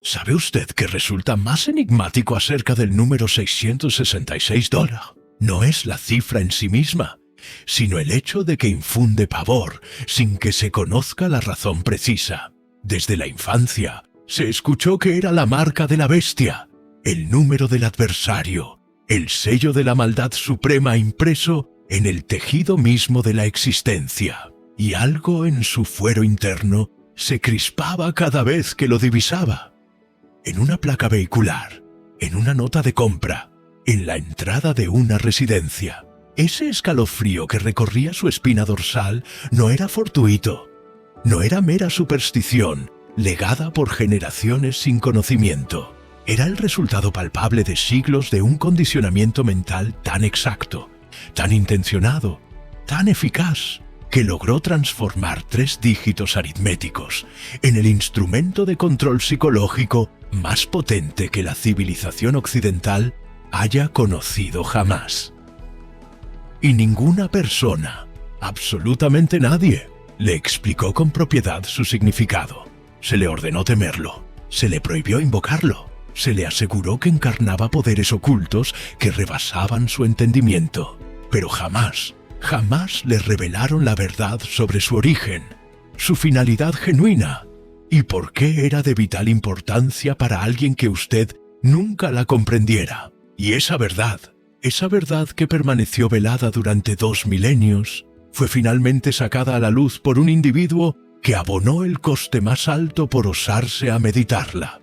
¿Sabe usted que resulta más enigmático acerca del número $666? No es la cifra en sí misma, sino el hecho de que infunde pavor sin que se conozca la razón precisa. Desde la infancia se escuchó que era la marca de la bestia, el número del adversario, el sello de la maldad suprema impreso en el tejido mismo de la existencia, y algo en su fuero interno se crispaba cada vez que lo divisaba. En una placa vehicular, en una nota de compra, en la entrada de una residencia. Ese escalofrío que recorría su espina dorsal no era fortuito, no era mera superstición legada por generaciones sin conocimiento. Era el resultado palpable de siglos de un condicionamiento mental tan exacto, tan intencionado, tan eficaz, que logró transformar 3 dígitos aritméticos en el instrumento de control psicológico más potente que la civilización occidental haya conocido jamás. Y ninguna persona, absolutamente nadie, le explicó con propiedad su significado. Se le ordenó temerlo, se le prohibió invocarlo, se le aseguró que encarnaba poderes ocultos que rebasaban su entendimiento, pero jamás le revelaron la verdad sobre su origen, su finalidad genuina, y por qué era de vital importancia para alguien que usted nunca la comprendiera. Y esa verdad que permaneció velada durante 2 milenios, fue finalmente sacada a la luz por un individuo que abonó el coste más alto por osarse a meditarla.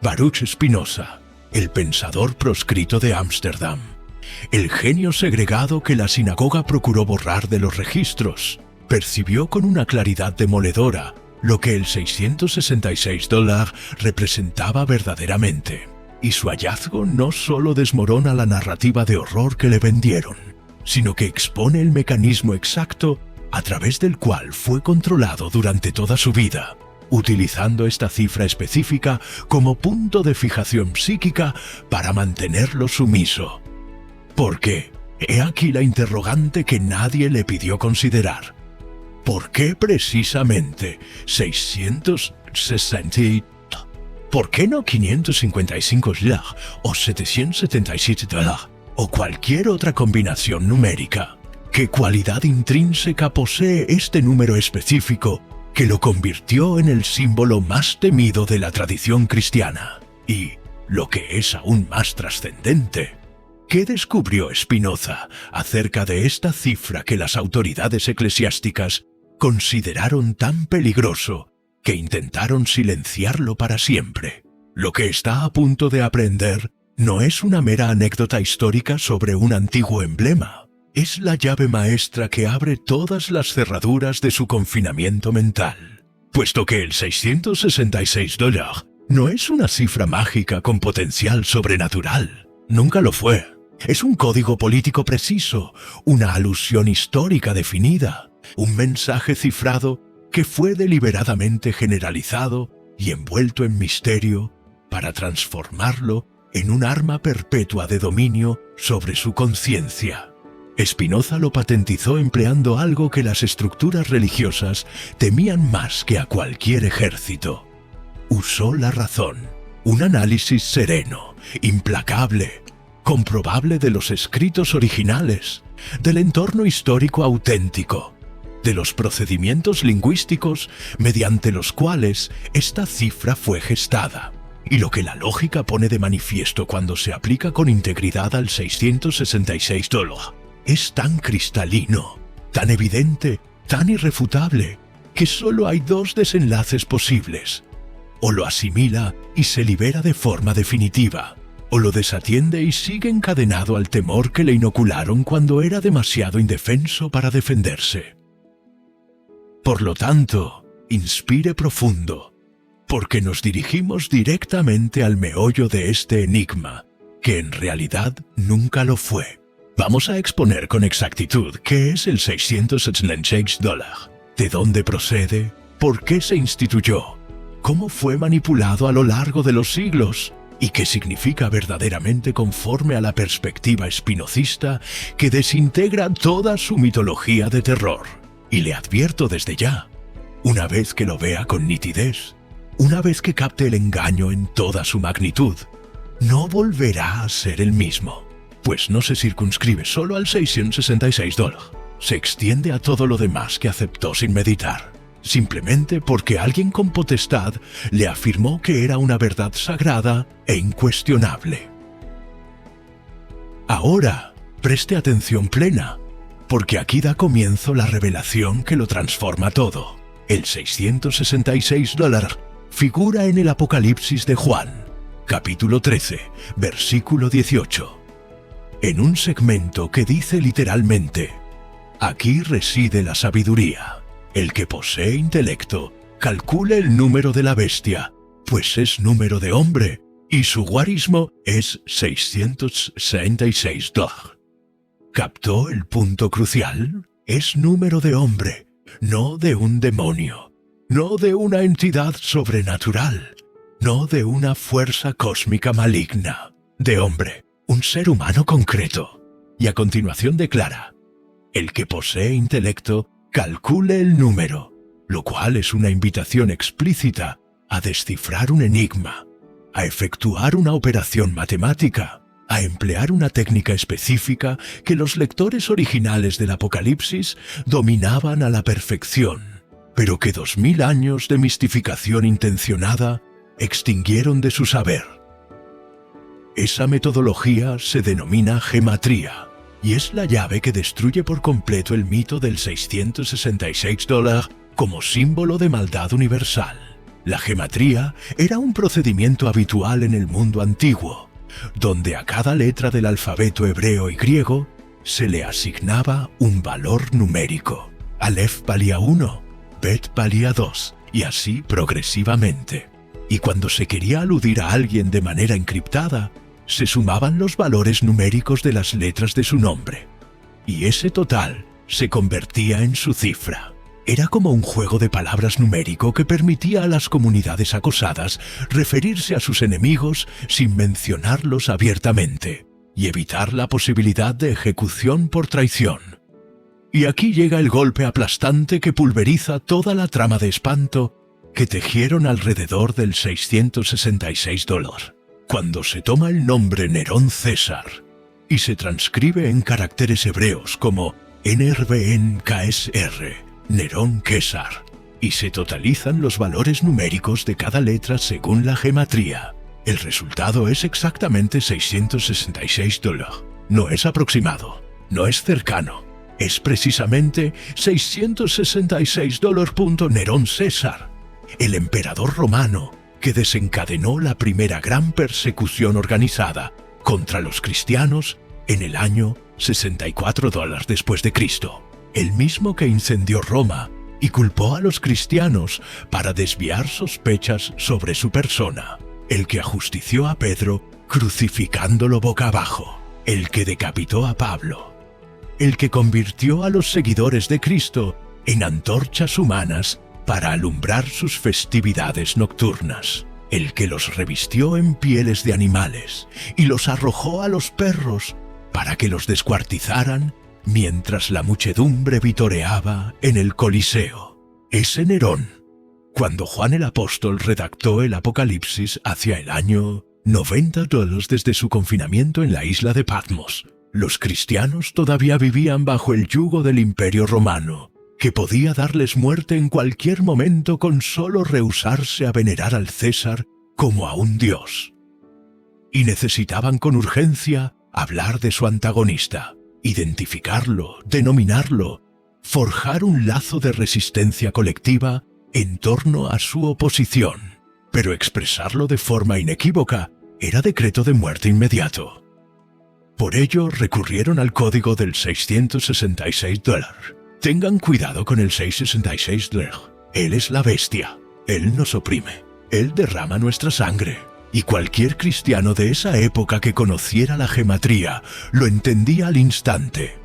Baruch Spinoza, el pensador proscrito de Ámsterdam, el genio segregado que la sinagoga procuró borrar de los registros, percibió con una claridad demoledora lo que el $666 representaba verdaderamente. Y su hallazgo no solo desmorona la narrativa de horror que le vendieron, sino que expone el mecanismo exacto a través del cual fue controlado durante toda su vida, utilizando esta cifra específica como punto de fijación psíquica para mantenerlo sumiso. Porque, he aquí la interrogante que nadie le pidió considerar. ¿Por qué precisamente 660? ¿Por qué no $555 o $777 o cualquier otra combinación numérica? ¿Qué cualidad intrínseca posee este número específico que lo convirtió en el símbolo más temido de la tradición cristiana? Y, lo que es aún más trascendente, ¿qué descubrió Spinoza acerca de esta cifra que las autoridades eclesiásticas consideraron tan peligroso que intentaron silenciarlo para siempre? Lo que está a punto de aprender no es una mera anécdota histórica sobre un antiguo emblema. Es la llave maestra que abre todas las cerraduras de su confinamiento mental. Puesto que el $666 no es una cifra mágica con potencial sobrenatural. Nunca lo fue. Es un código político preciso, una alusión histórica definida, un mensaje cifrado que fue deliberadamente generalizado y envuelto en misterio para transformarlo en un arma perpetua de dominio sobre su conciencia. Spinoza lo patentizó empleando algo que las estructuras religiosas temían más que a cualquier ejército. Usó la razón, un análisis sereno, implacable, comprobable de los escritos originales, del entorno histórico auténtico, de los procedimientos lingüísticos mediante los cuales esta cifra fue gestada, y lo que la lógica pone de manifiesto cuando se aplica con integridad al $666. Es tan cristalino, tan evidente, tan irrefutable, que solo hay 2 desenlaces posibles. O lo asimila y se libera de forma definitiva, o lo desatiende y sigue encadenado al temor que le inocularon cuando era demasiado indefenso para defenderse. Por lo tanto, inspire profundo, porque nos dirigimos directamente al meollo de este enigma, que en realidad nunca lo fue. Vamos a exponer con exactitud qué es el $666, de dónde procede, por qué se instituyó, cómo fue manipulado a lo largo de los siglos y qué significa verdaderamente conforme a la perspectiva espinocista que desintegra toda su mitología de terror. Y le advierto desde ya, una vez que lo vea con nitidez, una vez que capte el engaño en toda su magnitud, no volverá a ser el mismo, pues no se circunscribe solo al $666. Se extiende a todo lo demás que aceptó sin meditar, simplemente porque alguien con potestad le afirmó que era una verdad sagrada e incuestionable. Ahora, preste atención plena, porque aquí da comienzo la revelación que lo transforma todo. El $666 figura en el Apocalipsis de Juan, capítulo 13, versículo 18, en un segmento que dice literalmente: aquí reside la sabiduría. El que posee intelecto, calcule el número de la bestia, pues es número de hombre, y su guarismo es 666. ¿Captó el punto crucial? Es número de hombre, no de un demonio, no de una entidad sobrenatural, no de una fuerza cósmica maligna, de hombre, un ser humano concreto. Y a continuación declara: el que posee intelecto, calcule el número, lo cual es una invitación explícita a descifrar un enigma, a efectuar una operación matemática, a emplear una técnica específica que los lectores originales del Apocalipsis dominaban a la perfección, pero que 2000 años de mistificación intencionada extinguieron de su saber. Esa metodología se denomina gematría, y es la llave que destruye por completo el mito del $666 como símbolo de maldad universal. La gematría era un procedimiento habitual en el mundo antiguo, donde a cada letra del alfabeto hebreo y griego se le asignaba un valor numérico. Aleph valía 1, Bet valía 2, y así progresivamente. Y cuando se quería aludir a alguien de manera encriptada, se sumaban los valores numéricos de las letras de su nombre, y ese total se convertía en su cifra. Era como un juego de palabras numérico que permitía a las comunidades acosadas referirse a sus enemigos sin mencionarlos abiertamente, y evitar la posibilidad de ejecución por traición. Y aquí llega el golpe aplastante que pulveriza toda la trama de espanto que tejieron alrededor del $666. Cuando se toma el nombre Nerón César y se transcribe en caracteres hebreos como NRBN-KSR, Nerón Quesar, y se totalizan los valores numéricos de cada letra según la gematría, el resultado es exactamente $666. No es aproximado, no es cercano, es precisamente $666. Nerón César, el emperador romano, que desencadenó la primera gran persecución organizada contra los cristianos en el año 64 después de Cristo, el mismo que incendió Roma y culpó a los cristianos para desviar sospechas sobre su persona, el que ajustició a Pedro crucificándolo boca abajo, el que decapitó a Pablo, el que convirtió a los seguidores de Cristo en antorchas humanas para alumbrar sus festividades nocturnas, el que los revistió en pieles de animales y los arrojó a los perros para que los descuartizaran mientras la muchedumbre vitoreaba en el Coliseo. Ese Nerón, cuando Juan el Apóstol redactó el Apocalipsis hacia el año 90 desde su confinamiento en la isla de Patmos, los cristianos todavía vivían bajo el yugo del Imperio Romano, que podía darles muerte en cualquier momento con solo rehusarse a venerar al César como a un dios. Y necesitaban con urgencia hablar de su antagonista, identificarlo, denominarlo, forjar un lazo de resistencia colectiva en torno a su oposición, pero expresarlo de forma inequívoca era decreto de muerte inmediato. Por ello recurrieron al código del $666. Tengan cuidado con el $666. Él es la bestia. Él nos oprime. Él derrama nuestra sangre. Y cualquier cristiano de esa época que conociera la gematría lo entendía al instante.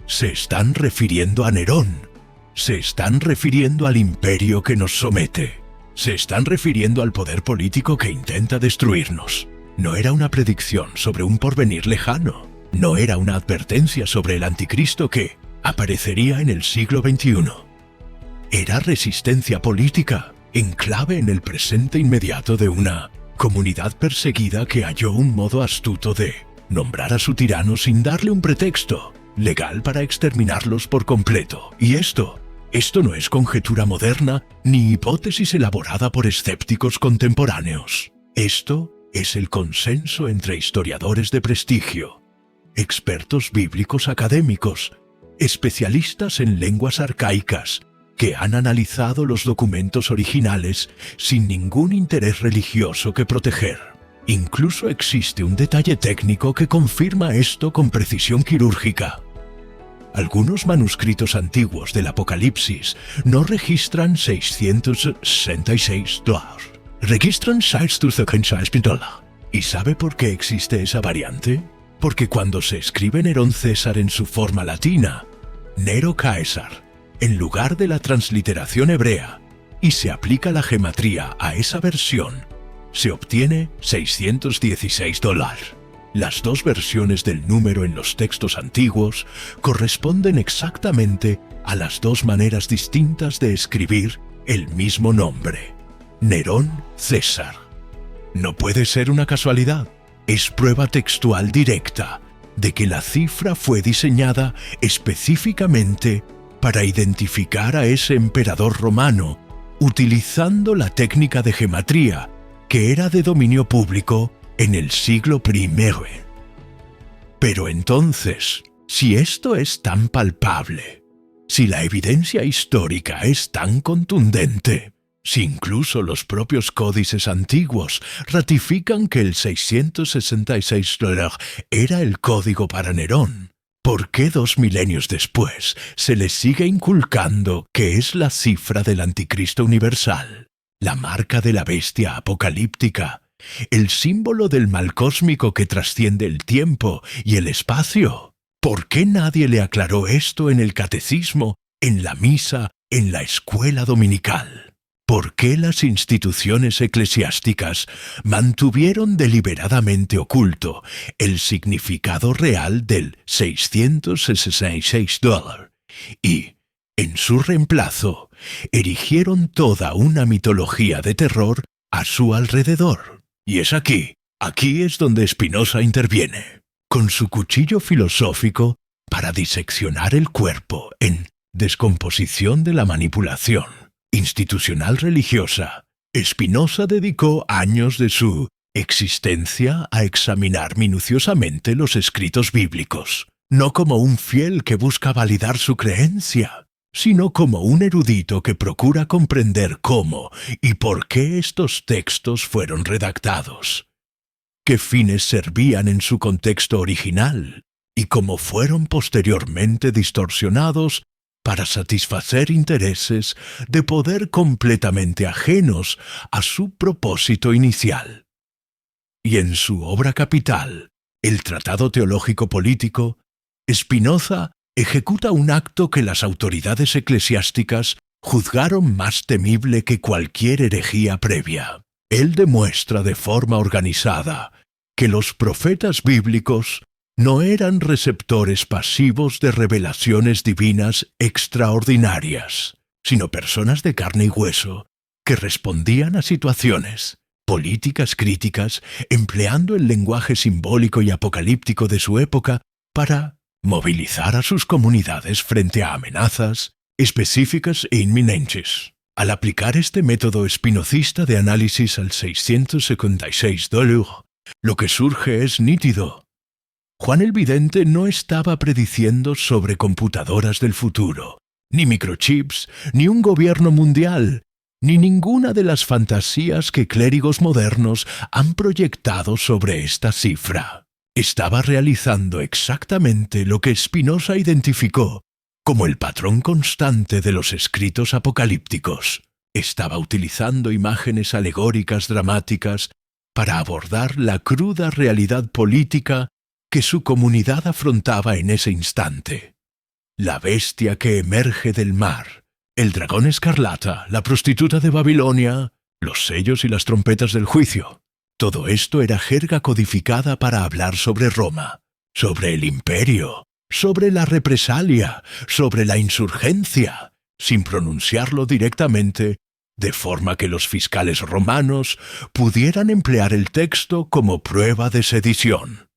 Se están refiriendo a Nerón. Se están refiriendo al imperio que nos somete. Se están refiriendo al poder político que intenta destruirnos. No era una predicción sobre un porvenir lejano. No era una advertencia sobre el anticristo que aparecería en el siglo XXI. Era resistencia política, enclave en el presente inmediato de una comunidad perseguida que halló un modo astuto de nombrar a su tirano sin darle un pretexto legal para exterminarlos por completo. Y esto no es conjetura moderna ni hipótesis elaborada por escépticos contemporáneos. Esto es el consenso entre historiadores de prestigio, expertos bíblicos académicos, especialistas en lenguas arcaicas, que han analizado los documentos originales sin ningún interés religioso que proteger. Incluso existe un detalle técnico que confirma esto con precisión quirúrgica. Algunos manuscritos antiguos del Apocalipsis no registran $666. Registran $666. ¿Y sabe por qué existe esa variante? Porque cuando se escribe Nerón César en su forma latina, Nero Caesar, en lugar de la transliteración hebrea, y se aplica la gematría a esa versión, se obtiene $616. Las dos versiones del número en los textos antiguos corresponden exactamente a las dos maneras distintas de escribir el mismo nombre: Nerón César. No puede ser una casualidad, es prueba textual directa de que la cifra fue diseñada específicamente para identificar a ese emperador romano, utilizando la técnica de gematría que era de dominio público en el siglo I. Pero entonces, si esto es tan palpable, si la evidencia histórica es tan contundente, si incluso los propios códices antiguos ratifican que el 666 era el código para Nerón, ¿por qué 2 milenios después se les sigue inculcando que es la cifra del anticristo universal, la marca de la bestia apocalíptica, el símbolo del mal cósmico que trasciende el tiempo y el espacio? ¿Por qué nadie le aclaró esto en el catecismo, en la misa, en la escuela dominical? ¿Por qué las instituciones eclesiásticas mantuvieron deliberadamente oculto el significado real del $666 y, en su reemplazo, erigieron toda una mitología de terror a su alrededor? Y es aquí es donde Spinoza interviene, con su cuchillo filosófico para diseccionar el cuerpo en Descomposición de la manipulación institucional religiosa. Spinoza dedicó años de su existencia a examinar minuciosamente los escritos bíblicos, no como un fiel que busca validar su creencia, sino como un erudito que procura comprender cómo y por qué estos textos fueron redactados, qué fines servían en su contexto original y cómo fueron posteriormente distorsionados para satisfacer intereses de poder completamente ajenos a su propósito inicial. Y en su obra capital, el Tratado Teológico Político, Spinoza ejecuta un acto que las autoridades eclesiásticas juzgaron más temible que cualquier herejía previa. Él demuestra de forma organizada que los profetas bíblicos no eran receptores pasivos de revelaciones divinas extraordinarias, sino personas de carne y hueso que respondían a situaciones políticas críticas empleando el lenguaje simbólico y apocalíptico de su época para movilizar a sus comunidades frente a amenazas específicas e inminentes. Al aplicar este método espinocista de análisis al $666, lo que surge es nítido. Juan el Vidente no estaba prediciendo sobre computadoras del futuro, ni microchips, ni un gobierno mundial, ni ninguna de las fantasías que clérigos modernos han proyectado sobre esta cifra. Estaba realizando exactamente lo que Spinoza identificó como el patrón constante de los escritos apocalípticos. Estaba utilizando imágenes alegóricas dramáticas para abordar la cruda realidad política que su comunidad afrontaba en ese instante. La bestia que emerge del mar, el dragón escarlata, la prostituta de Babilonia, los sellos y las trompetas del juicio. Todo esto era jerga codificada para hablar sobre Roma, sobre el imperio, sobre la represalia, sobre la insurgencia, sin pronunciarlo directamente, de forma que los fiscales romanos pudieran emplear el texto como prueba de sedición.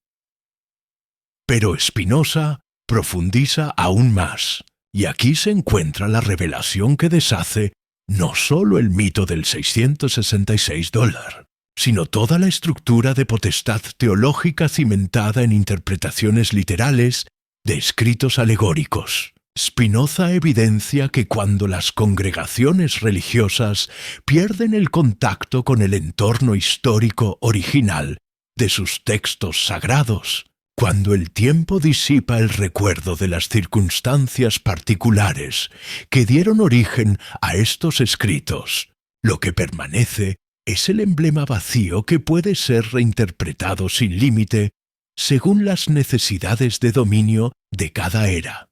Pero Spinoza profundiza aún más, y aquí se encuentra la revelación que deshace no solo el mito del $666, sino toda la estructura de potestad teológica cimentada en interpretaciones literales de escritos alegóricos. Spinoza evidencia que cuando las congregaciones religiosas pierden el contacto con el entorno histórico original de sus textos sagrados, cuando el tiempo disipa el recuerdo de las circunstancias particulares que dieron origen a estos escritos, lo que permanece es el emblema vacío que puede ser reinterpretado sin límite según las necesidades de dominio de cada era.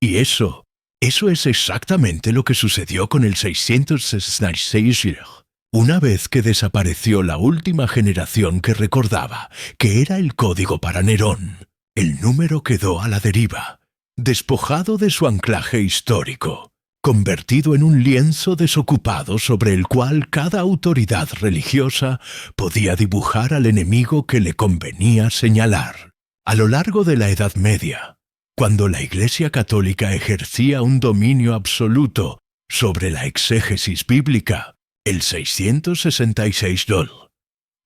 Y eso es exactamente lo que sucedió con el 666. Una vez que desapareció la última generación que recordaba que era el código para Nerón, el número quedó a la deriva, despojado de su anclaje histórico, convertido en un lienzo desocupado sobre el cual cada autoridad religiosa podía dibujar al enemigo que le convenía señalar. A lo largo de la Edad Media, cuando la Iglesia Católica ejercía un dominio absoluto sobre la exégesis bíblica, el 666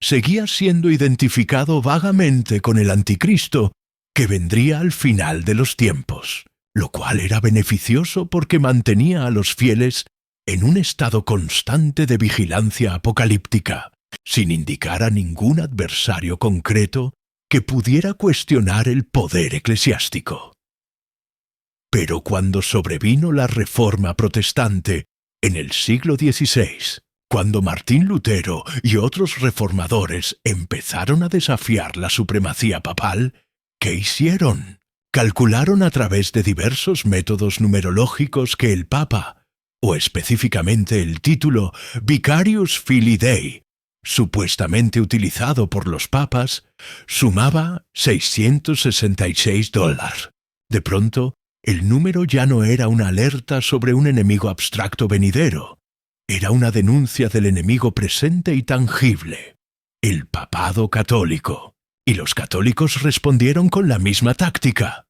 seguía siendo identificado vagamente con el anticristo que vendría al final de los tiempos, lo cual era beneficioso porque mantenía a los fieles en un estado constante de vigilancia apocalíptica, sin indicar a ningún adversario concreto que pudiera cuestionar el poder eclesiástico. Pero cuando sobrevino la Reforma Protestante en el siglo XVI, cuando Martín Lutero y otros reformadores empezaron a desafiar la supremacía papal, ¿qué hicieron? Calcularon a través de diversos métodos numerológicos que el Papa, o específicamente el título Vicarius Filii Dei, supuestamente utilizado por los papas, sumaba $666. De pronto, el número ya no era una alerta sobre un enemigo abstracto venidero, era una denuncia del enemigo presente y tangible, el papado católico. Y los católicos respondieron con la misma táctica.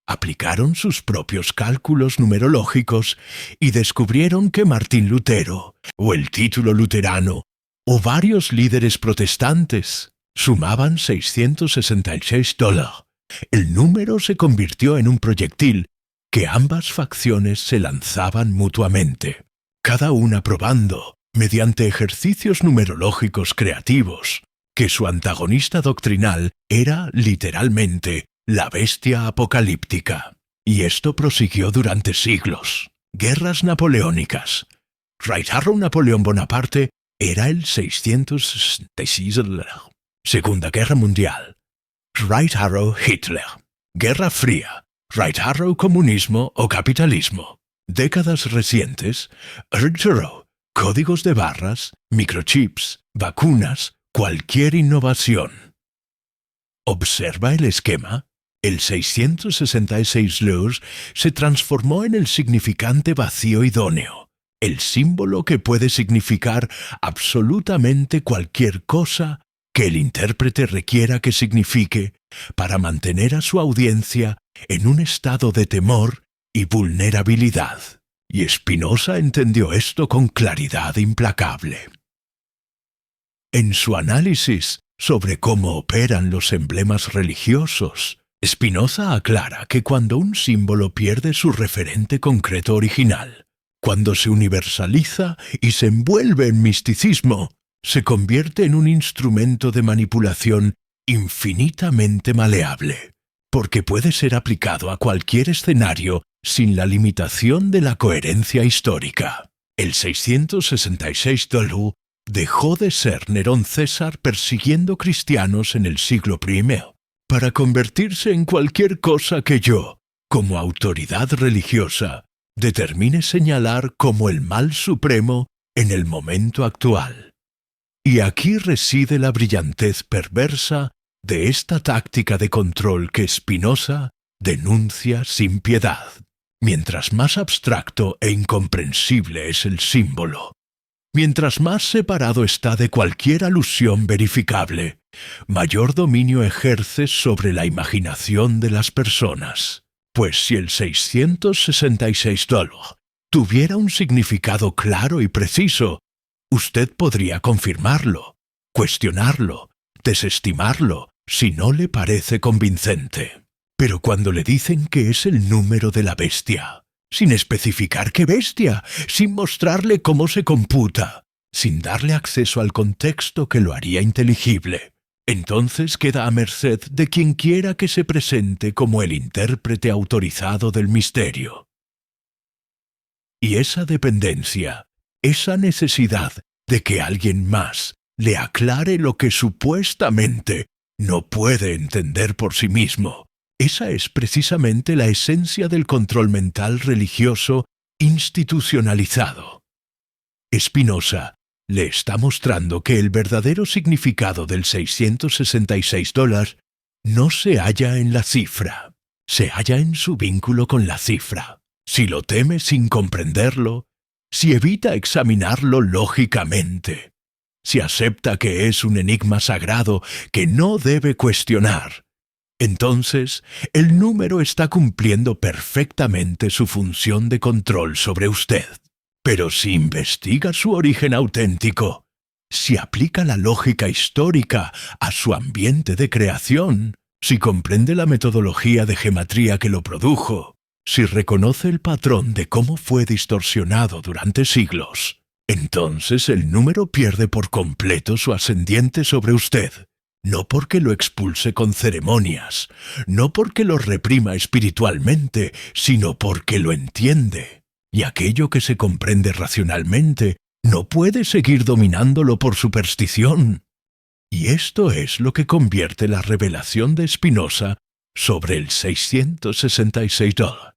Aplicaron sus propios cálculos numerológicos y descubrieron que Martín Lutero, o el título luterano, o varios líderes protestantes, sumaban $666. El número se convirtió en un proyectil que ambas facciones se lanzaban mutuamente, cada una probando, mediante ejercicios numerológicos creativos, que su antagonista doctrinal era, literalmente, la bestia apocalíptica. Y esto prosiguió durante siglos. Guerras napoleónicas. Right Arrow Napoleón Bonaparte era el 666. Segunda Guerra Mundial. Right Arrow Hitler. Guerra Fría. Right Arrow Comunismo o Capitalismo. Décadas recientes. Right Arrow. Códigos de barras, microchips, vacunas, cualquier innovación. ¿Observa el esquema? El 666 Lurs se transformó en el significante vacío idóneo, el símbolo que puede significar absolutamente cualquier cosa que el intérprete requiera que signifique para mantener a su audiencia en un estado de temor y vulnerabilidad. Y Spinoza entendió esto con claridad implacable. En su análisis sobre cómo operan los emblemas religiosos, Spinoza aclara que cuando un símbolo pierde su referente concreto original, cuando se universaliza y se envuelve en misticismo, se convierte en un instrumento de manipulación infinitamente maleable, porque puede ser aplicado a cualquier escenario sin la limitación de la coherencia histórica. El 666 dejó de ser Nerón César persiguiendo cristianos en el siglo I, para convertirse en cualquier cosa que yo, como autoridad religiosa, determine señalar como el mal supremo en el momento actual. Y aquí reside la brillantez perversa de esta táctica de control que Spinoza denuncia sin piedad. Mientras más abstracto e incomprensible es el símbolo, Mientras más separado está de cualquier alusión verificable, mayor dominio ejerce sobre la imaginación de las personas. Pues si el $666 tuviera un significado claro y preciso, usted podría confirmarlo, cuestionarlo, desestimarlo, si no le parece convincente. Pero cuando le dicen que es el número de la bestia, sin especificar qué bestia, sin mostrarle cómo se computa, sin darle acceso al contexto que lo haría inteligible, entonces queda a merced de quien quiera que se presente como el intérprete autorizado del misterio. Y esa dependencia, esa necesidad de que alguien más le aclare lo que supuestamente no puede entender por sí mismo, esa es precisamente la esencia del control mental religioso institucionalizado. Spinoza le está mostrando que el verdadero significado del $666 no se halla en la cifra, se halla en su vínculo con la cifra. Si lo teme sin comprenderlo, si evita examinarlo lógicamente, si acepta que es un enigma sagrado que no debe cuestionar, entonces el número está cumpliendo perfectamente su función de control sobre usted. Pero si investiga su origen auténtico, si aplica la lógica histórica a su ambiente de creación, si comprende la metodología de gematría que lo produjo, si reconoce el patrón de cómo fue distorsionado durante siglos, entonces el número pierde por completo su ascendiente sobre usted. No porque lo expulse con ceremonias, no porque lo reprima espiritualmente, sino porque lo entiende. Y aquello que se comprende racionalmente no puede seguir dominándolo por superstición. Y esto es lo que convierte la revelación de Spinoza sobre el $666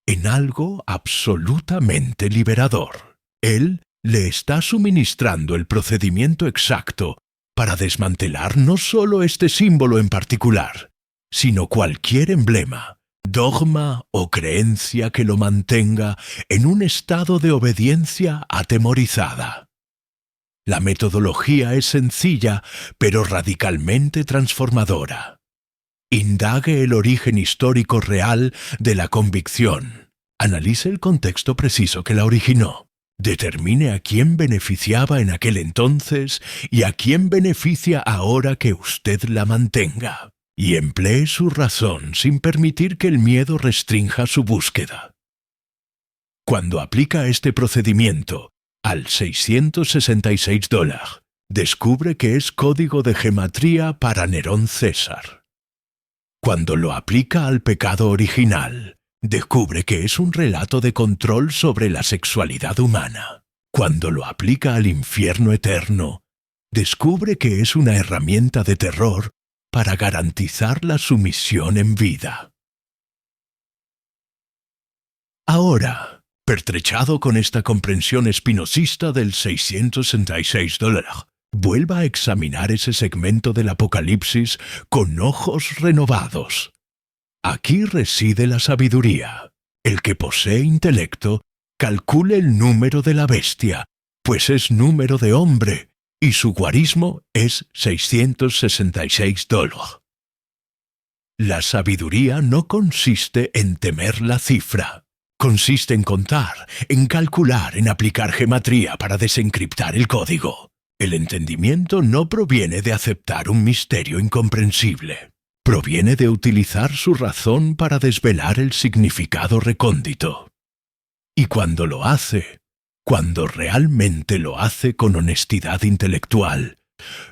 en algo absolutamente liberador. Él le está suministrando el procedimiento exacto para desmantelar no solo este símbolo en particular, sino cualquier emblema, dogma o creencia que lo mantenga en un estado de obediencia atemorizada. La metodología es sencilla, pero radicalmente transformadora. Indague el origen histórico real de la convicción. Analice el contexto preciso que la originó. Determine a quién beneficiaba en aquel entonces y a quién beneficia ahora que usted la mantenga. Y emplee su razón sin permitir que el miedo restrinja su búsqueda. Cuando aplica este procedimiento al $666, descubre que es código de gematría para Nerón César. Cuando lo aplica al pecado original, descubre que es un relato de control sobre la sexualidad humana. Cuando lo aplica al infierno eterno, descubre que es una herramienta de terror para garantizar la sumisión en vida. Ahora, pertrechado con esta comprensión espinosista del $666, vuelva a examinar ese segmento del Apocalipsis con ojos renovados. Aquí reside la sabiduría. El que posee intelecto, calcule el número de la bestia, pues es número de hombre, y su guarismo es $666. La sabiduría no consiste en temer la cifra. Consiste en contar, en calcular, en aplicar gematría para desencriptar el código. El entendimiento no proviene de aceptar un misterio incomprensible. Proviene de utilizar su razón para desvelar el significado recóndito. Y cuando lo hace, cuando realmente lo hace con honestidad intelectual,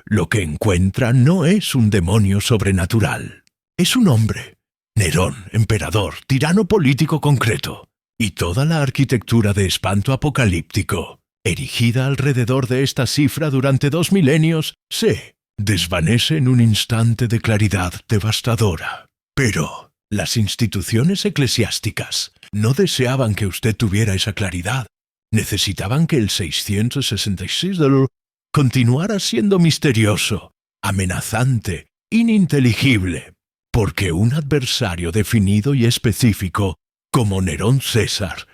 lo que encuentra no es un demonio sobrenatural. Es un hombre, Nerón, emperador, tirano político concreto, y toda la arquitectura de espanto apocalíptico, erigida alrededor de esta cifra durante 2 milenios, se desvanece en un instante de claridad devastadora. Pero las instituciones eclesiásticas no deseaban que usted tuviera esa claridad. Necesitaban que el $666 continuara siendo misterioso, amenazante, ininteligible, porque un adversario definido y específico, como Nerón César,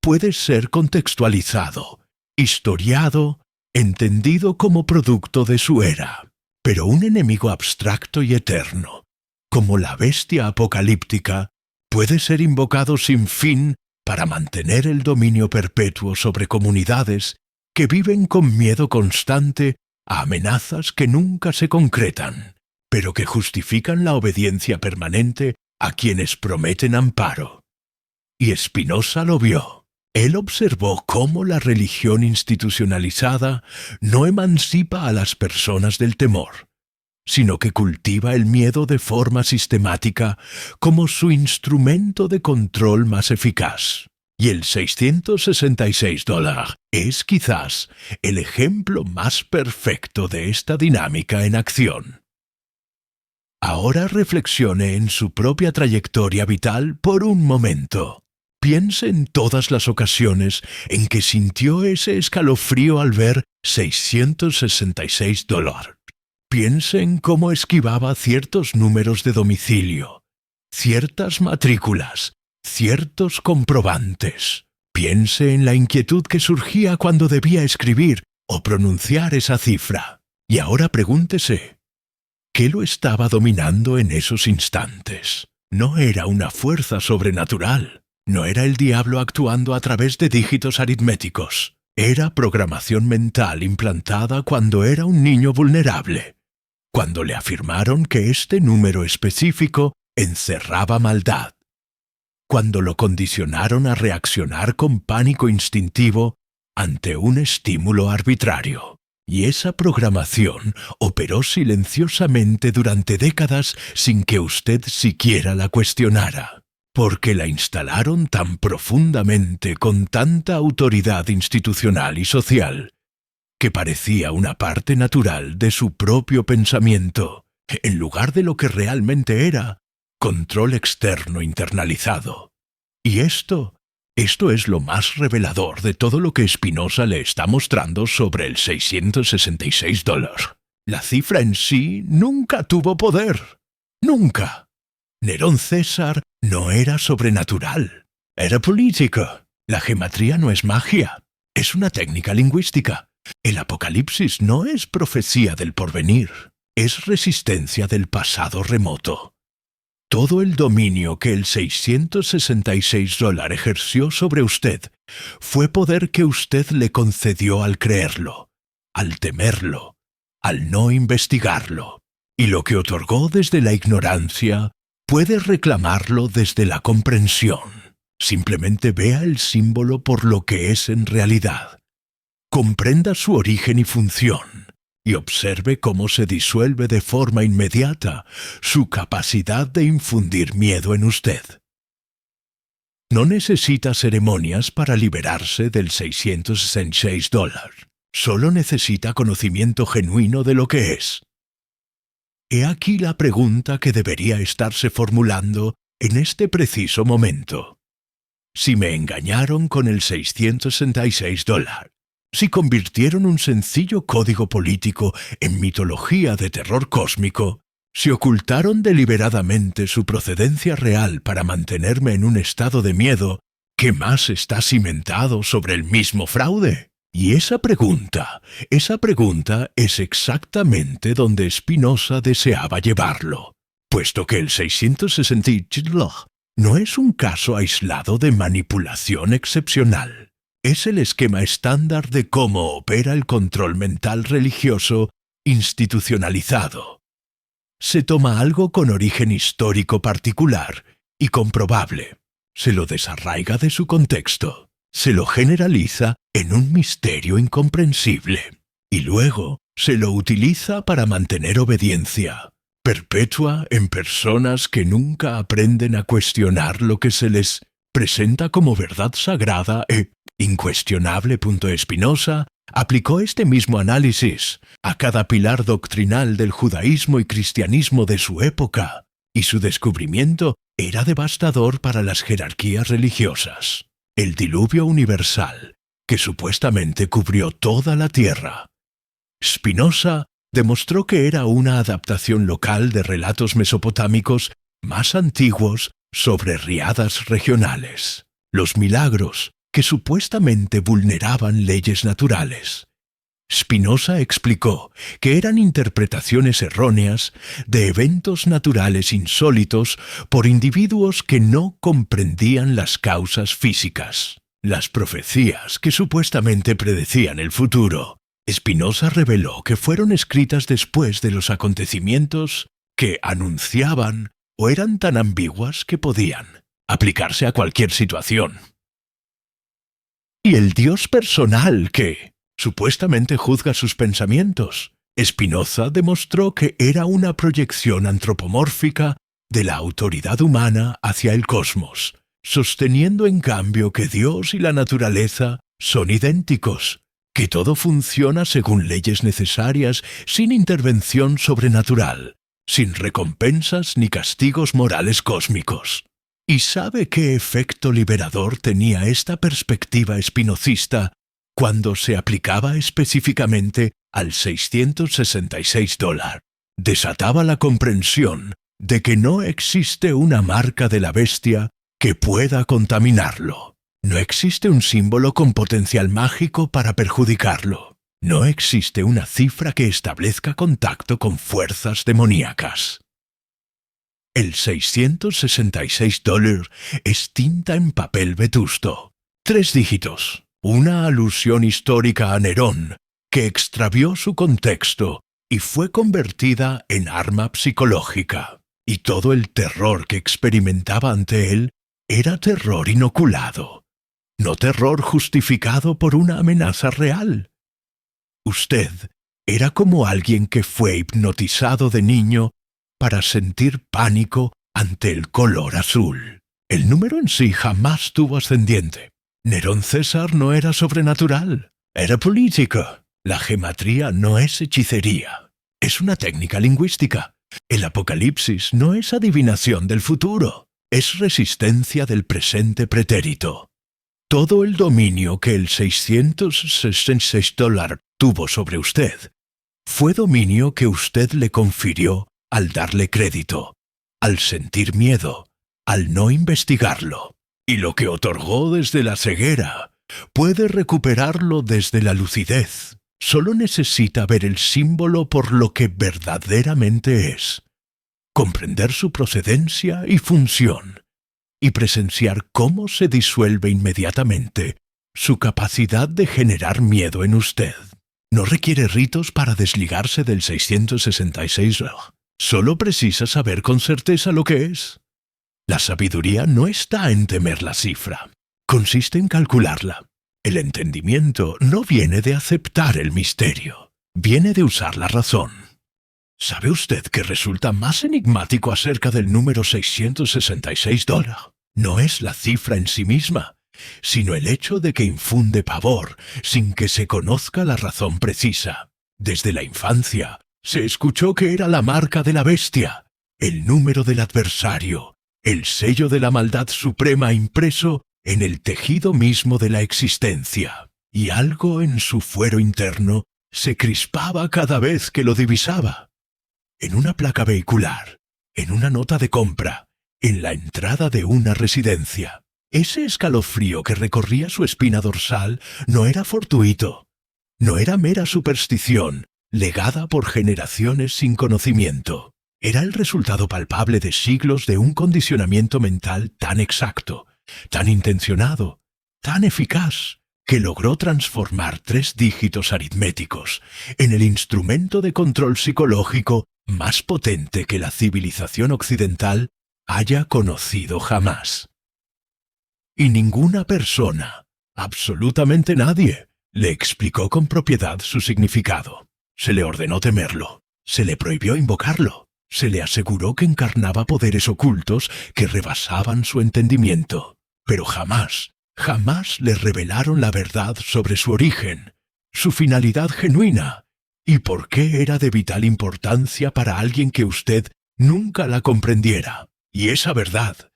puede ser contextualizado, historiado entendido como producto de su era, pero un enemigo abstracto y eterno, como la bestia apocalíptica, puede ser invocado sin fin para mantener el dominio perpetuo sobre comunidades que viven con miedo constante a amenazas que nunca se concretan, pero que justifican la obediencia permanente a quienes prometen amparo. Y Spinoza lo vio. Él observó cómo la religión institucionalizada no emancipa a las personas del temor, sino que cultiva el miedo de forma sistemática como su instrumento de control más eficaz. Y el $666 es quizás el ejemplo más perfecto de esta dinámica en acción. Ahora reflexione en su propia trayectoria vital por un momento. Piense en todas las ocasiones en que sintió ese escalofrío al ver $666. Piense en cómo esquivaba ciertos números de domicilio, ciertas matrículas, ciertos comprobantes. Piense en la inquietud que surgía cuando debía escribir o pronunciar esa cifra. Y ahora pregúntese, ¿qué lo estaba dominando en esos instantes? No era una fuerza sobrenatural. No era el diablo actuando a través de dígitos aritméticos. Era programación mental implantada cuando era un niño vulnerable, cuando le afirmaron que este número específico encerraba maldad, cuando lo condicionaron a reaccionar con pánico instintivo ante un estímulo arbitrario. Y esa programación operó silenciosamente durante décadas sin que usted siquiera la cuestionara, porque la instalaron tan profundamente con tanta autoridad institucional y social, que parecía una parte natural de su propio pensamiento, en lugar de lo que realmente era, control externo internalizado. Y esto es lo más revelador de todo lo que Spinoza le está mostrando sobre el $666. La cifra en sí nunca tuvo poder. Nunca. Nerón César no era sobrenatural. Era político. La gematría no es magia. Es una técnica lingüística. El Apocalipsis no es profecía del porvenir. Es resistencia del pasado remoto. Todo el dominio que el $666 ejerció sobre usted fue poder que usted le concedió al creerlo, al temerlo, al no investigarlo. Y lo que otorgó desde la ignorancia puede reclamarlo desde la comprensión. Simplemente vea el símbolo por lo que es en realidad. Comprenda su origen y función, y observe cómo se disuelve de forma inmediata su capacidad de infundir miedo en usted. No necesita ceremonias para liberarse del $666. Solo necesita conocimiento genuino de lo que es. He aquí la pregunta que debería estarse formulando en este preciso momento. Si me engañaron con el $666, si convirtieron un sencillo código político en mitología de terror cósmico, si ocultaron deliberadamente su procedencia real para mantenerme en un estado de miedo, ¿qué más está cimentado sobre el mismo fraude? Y esa pregunta es exactamente donde Spinoza deseaba llevarlo, puesto que el 666 no es un caso aislado de manipulación excepcional. Es el esquema estándar de cómo opera el control mental religioso institucionalizado. Se toma algo con origen histórico particular y comprobable, se lo desarraiga de su contexto, se lo generaliza en un misterio incomprensible, y luego se lo utiliza para mantener obediencia perpetua en personas que nunca aprenden a cuestionar lo que se les presenta como verdad sagrada e incuestionable. Spinoza aplicó este mismo análisis a cada pilar doctrinal del judaísmo y cristianismo de su época, y su descubrimiento era devastador para las jerarquías religiosas. El diluvio universal, que supuestamente cubrió toda la tierra. Spinoza demostró que era una adaptación local de relatos mesopotámicos más antiguos sobre riadas regionales. Los milagros, que supuestamente vulneraban leyes naturales, Spinoza explicó que eran interpretaciones erróneas de eventos naturales insólitos por individuos que no comprendían las causas físicas. Las profecías que supuestamente predecían el futuro, Spinoza reveló que fueron escritas después de los acontecimientos que anunciaban o eran tan ambiguas que podían aplicarse a cualquier situación. Y el Dios personal que supuestamente juzga sus pensamientos, Spinoza demostró que era una proyección antropomórfica de la autoridad humana hacia el cosmos, sosteniendo en cambio que Dios y la naturaleza son idénticos, que todo funciona según leyes necesarias sin intervención sobrenatural, sin recompensas ni castigos morales cósmicos. ¿Y sabe qué efecto liberador tenía esta perspectiva espinocista cuando se aplicaba específicamente al $666? Desataba la comprensión de que no existe una marca de la bestia que pueda contaminarlo. No existe un símbolo con potencial mágico para perjudicarlo. No existe una cifra que establezca contacto con fuerzas demoníacas. El $666 es tinta en papel vetusto. 3 dígitos. Una alusión histórica a Nerón, que extravió su contexto y fue convertida en arma psicológica. Y todo el terror que experimentaba ante él era terror inoculado, no terror justificado por una amenaza real. Usted era como alguien que fue hipnotizado de niño para sentir pánico ante el color azul. El número en sí jamás tuvo ascendiente. Nerón César no era sobrenatural, era político. La gematría no es hechicería, es una técnica lingüística. El apocalipsis no es adivinación del futuro, es resistencia del presente pretérito. Todo el dominio que el $666 tuvo sobre usted fue dominio que usted le confirió al darle crédito, al sentir miedo, al no investigarlo. Y lo que otorgó desde la ceguera puede recuperarlo desde la lucidez. Solo necesita ver el símbolo por lo que verdaderamente es, comprender su procedencia y función, y presenciar cómo se disuelve inmediatamente su capacidad de generar miedo en usted. No requiere ritos para desligarse del 666. Solo precisa saber con certeza lo que es. La sabiduría no está en temer la cifra, consiste en calcularla. El entendimiento no viene de aceptar el misterio, viene de usar la razón. ¿Sabe usted qué resulta más enigmático acerca del número $666? No es la cifra en sí misma, sino el hecho de que infunde pavor sin que se conozca la razón precisa. Desde la infancia se escuchó que era la marca de la bestia, el número del adversario, el sello de la maldad suprema impreso en el tejido mismo de la existencia, y algo en su fuero interno se crispaba cada vez que lo divisaba. En una placa vehicular, en una nota de compra, en la entrada de una residencia. Ese escalofrío que recorría su espina dorsal no era fortuito, no era mera superstición, legada por generaciones sin conocimiento. Era el resultado palpable de siglos de un condicionamiento mental tan exacto, tan intencionado, tan eficaz, que logró transformar 3 dígitos aritméticos en el instrumento de control psicológico más potente que la civilización occidental haya conocido jamás. Y ninguna persona, absolutamente nadie, le explicó con propiedad su significado. Se le ordenó temerlo, se le prohibió invocarlo, se le aseguró que encarnaba poderes ocultos que rebasaban su entendimiento, pero jamás le revelaron la verdad sobre su origen, su finalidad genuina, y por qué era de vital importancia para alguien que usted nunca la comprendiera. Y esa verdad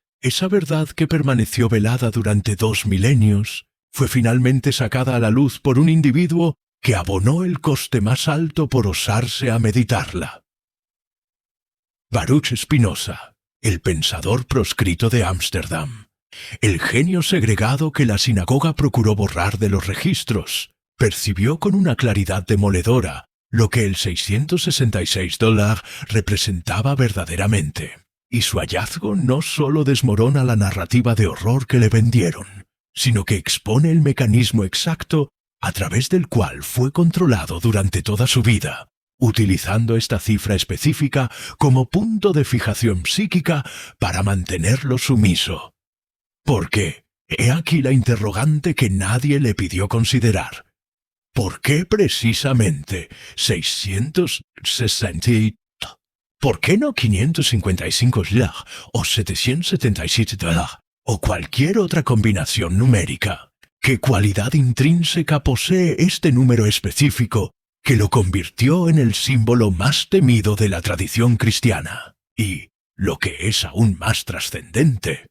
que permaneció velada durante 2 milenios, fue finalmente sacada a la luz por un individuo que abonó el coste más alto por osarse a meditarla. Baruch Spinoza, el pensador proscrito de Ámsterdam, el genio segregado que la sinagoga procuró borrar de los registros, percibió con una claridad demoledora lo que el $666 representaba verdaderamente. Y su hallazgo no solo desmorona la narrativa de horror que le vendieron, sino que expone el mecanismo exacto a través del cual fue controlado durante toda su vida, utilizando esta cifra específica como punto de fijación psíquica para mantenerlo sumiso. ¿Por qué? He aquí la interrogante que nadie le pidió considerar. ¿Por qué precisamente 660? ¿Por qué no $555 o $777 o cualquier otra combinación numérica? ¿Qué cualidad intrínseca posee este número específico que lo convirtió en el símbolo más temido de la tradición cristiana? Y, lo que es aún más trascendente,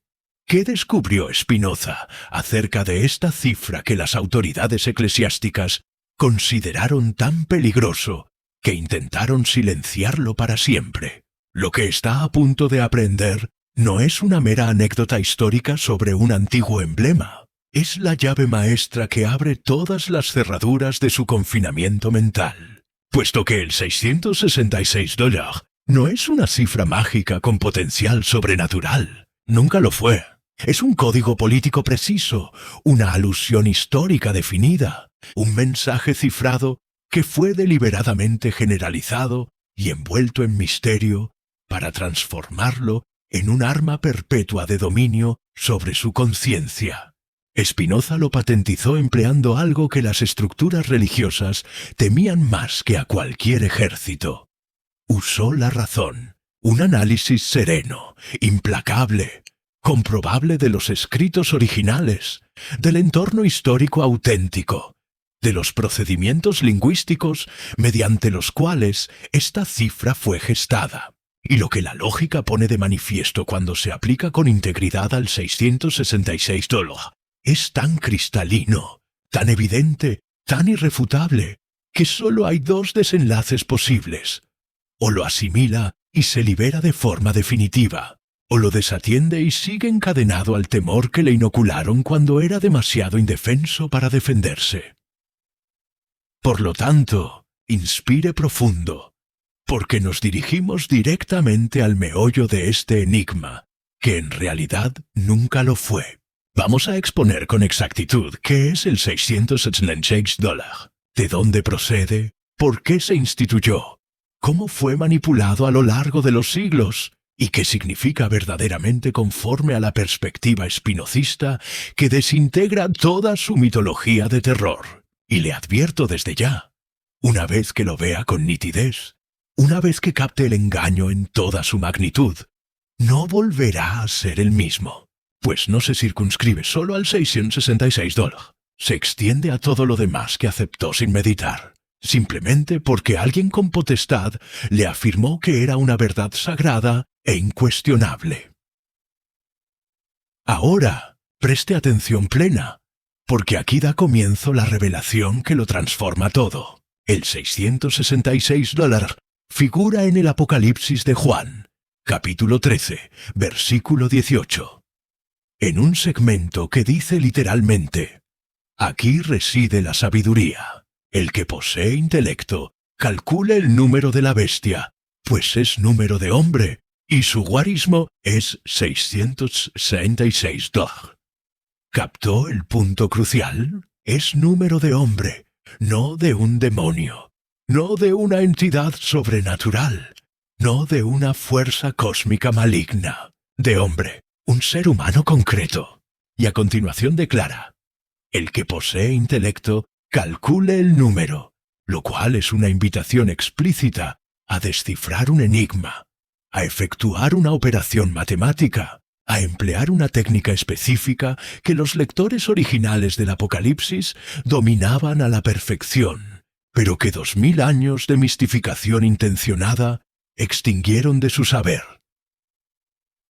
¿qué descubrió Spinoza acerca de esta cifra que las autoridades eclesiásticas consideraron tan peligroso que intentaron silenciarlo para siempre? Lo que está a punto de aprender no es una mera anécdota histórica sobre un antiguo emblema. Es la llave maestra que abre todas las cerraduras de su confinamiento mental, puesto que el $666 no es una cifra mágica con potencial sobrenatural. Nunca lo fue. Es un código político preciso, una alusión histórica definida, un mensaje cifrado que fue deliberadamente generalizado y envuelto en misterio para transformarlo en un arma perpetua de dominio sobre su conciencia. Spinoza lo patentizó empleando algo que las estructuras religiosas temían más que a cualquier ejército. Usó la razón, un análisis sereno, implacable, comprobable de los escritos originales, del entorno histórico auténtico, de los procedimientos lingüísticos mediante los cuales esta cifra fue gestada. Y lo que la lógica pone de manifiesto cuando se aplica con integridad al $666 es tan cristalino, tan evidente, tan irrefutable, que solo hay dos desenlaces posibles. O lo asimila y se libera de forma definitiva, o lo desatiende y sigue encadenado al temor que le inocularon cuando era demasiado indefenso para defenderse. Por lo tanto, inspire profundo, porque nos dirigimos directamente al meollo de este enigma, que en realidad nunca lo fue. Vamos a exponer con exactitud qué es el $666, de dónde procede, por qué se instituyó, cómo fue manipulado a lo largo de los siglos y qué significa verdaderamente conforme a la perspectiva spinozista que desintegra toda su mitología de terror. Y le advierto desde ya, una vez que lo vea con nitidez, una vez que capte el engaño en toda su magnitud, no volverá a ser el mismo. Pues no se circunscribe solo al $666. Se extiende a todo lo demás que aceptó sin meditar, simplemente porque alguien con potestad le afirmó que era una verdad sagrada e incuestionable. Ahora, preste atención plena, porque aquí da comienzo la revelación que lo transforma todo. El $666 figura en el Apocalipsis de Juan, capítulo 13, versículo 18. En un segmento que dice literalmente: aquí reside la sabiduría. El que posee intelecto, calcule el número de la bestia, pues es número de hombre, y su guarismo es 666. ¿Captó el punto crucial? Es número de hombre, no de un demonio, no de una entidad sobrenatural, no de una fuerza cósmica maligna, de hombre. Un ser humano concreto. Y a continuación declara: el que posee intelecto, calcule el número, lo cual es una invitación explícita a descifrar un enigma, a efectuar una operación matemática, a emplear una técnica específica que los lectores originales del Apocalipsis dominaban a la perfección, pero que 2000 años de mistificación intencionada extinguieron de su saber.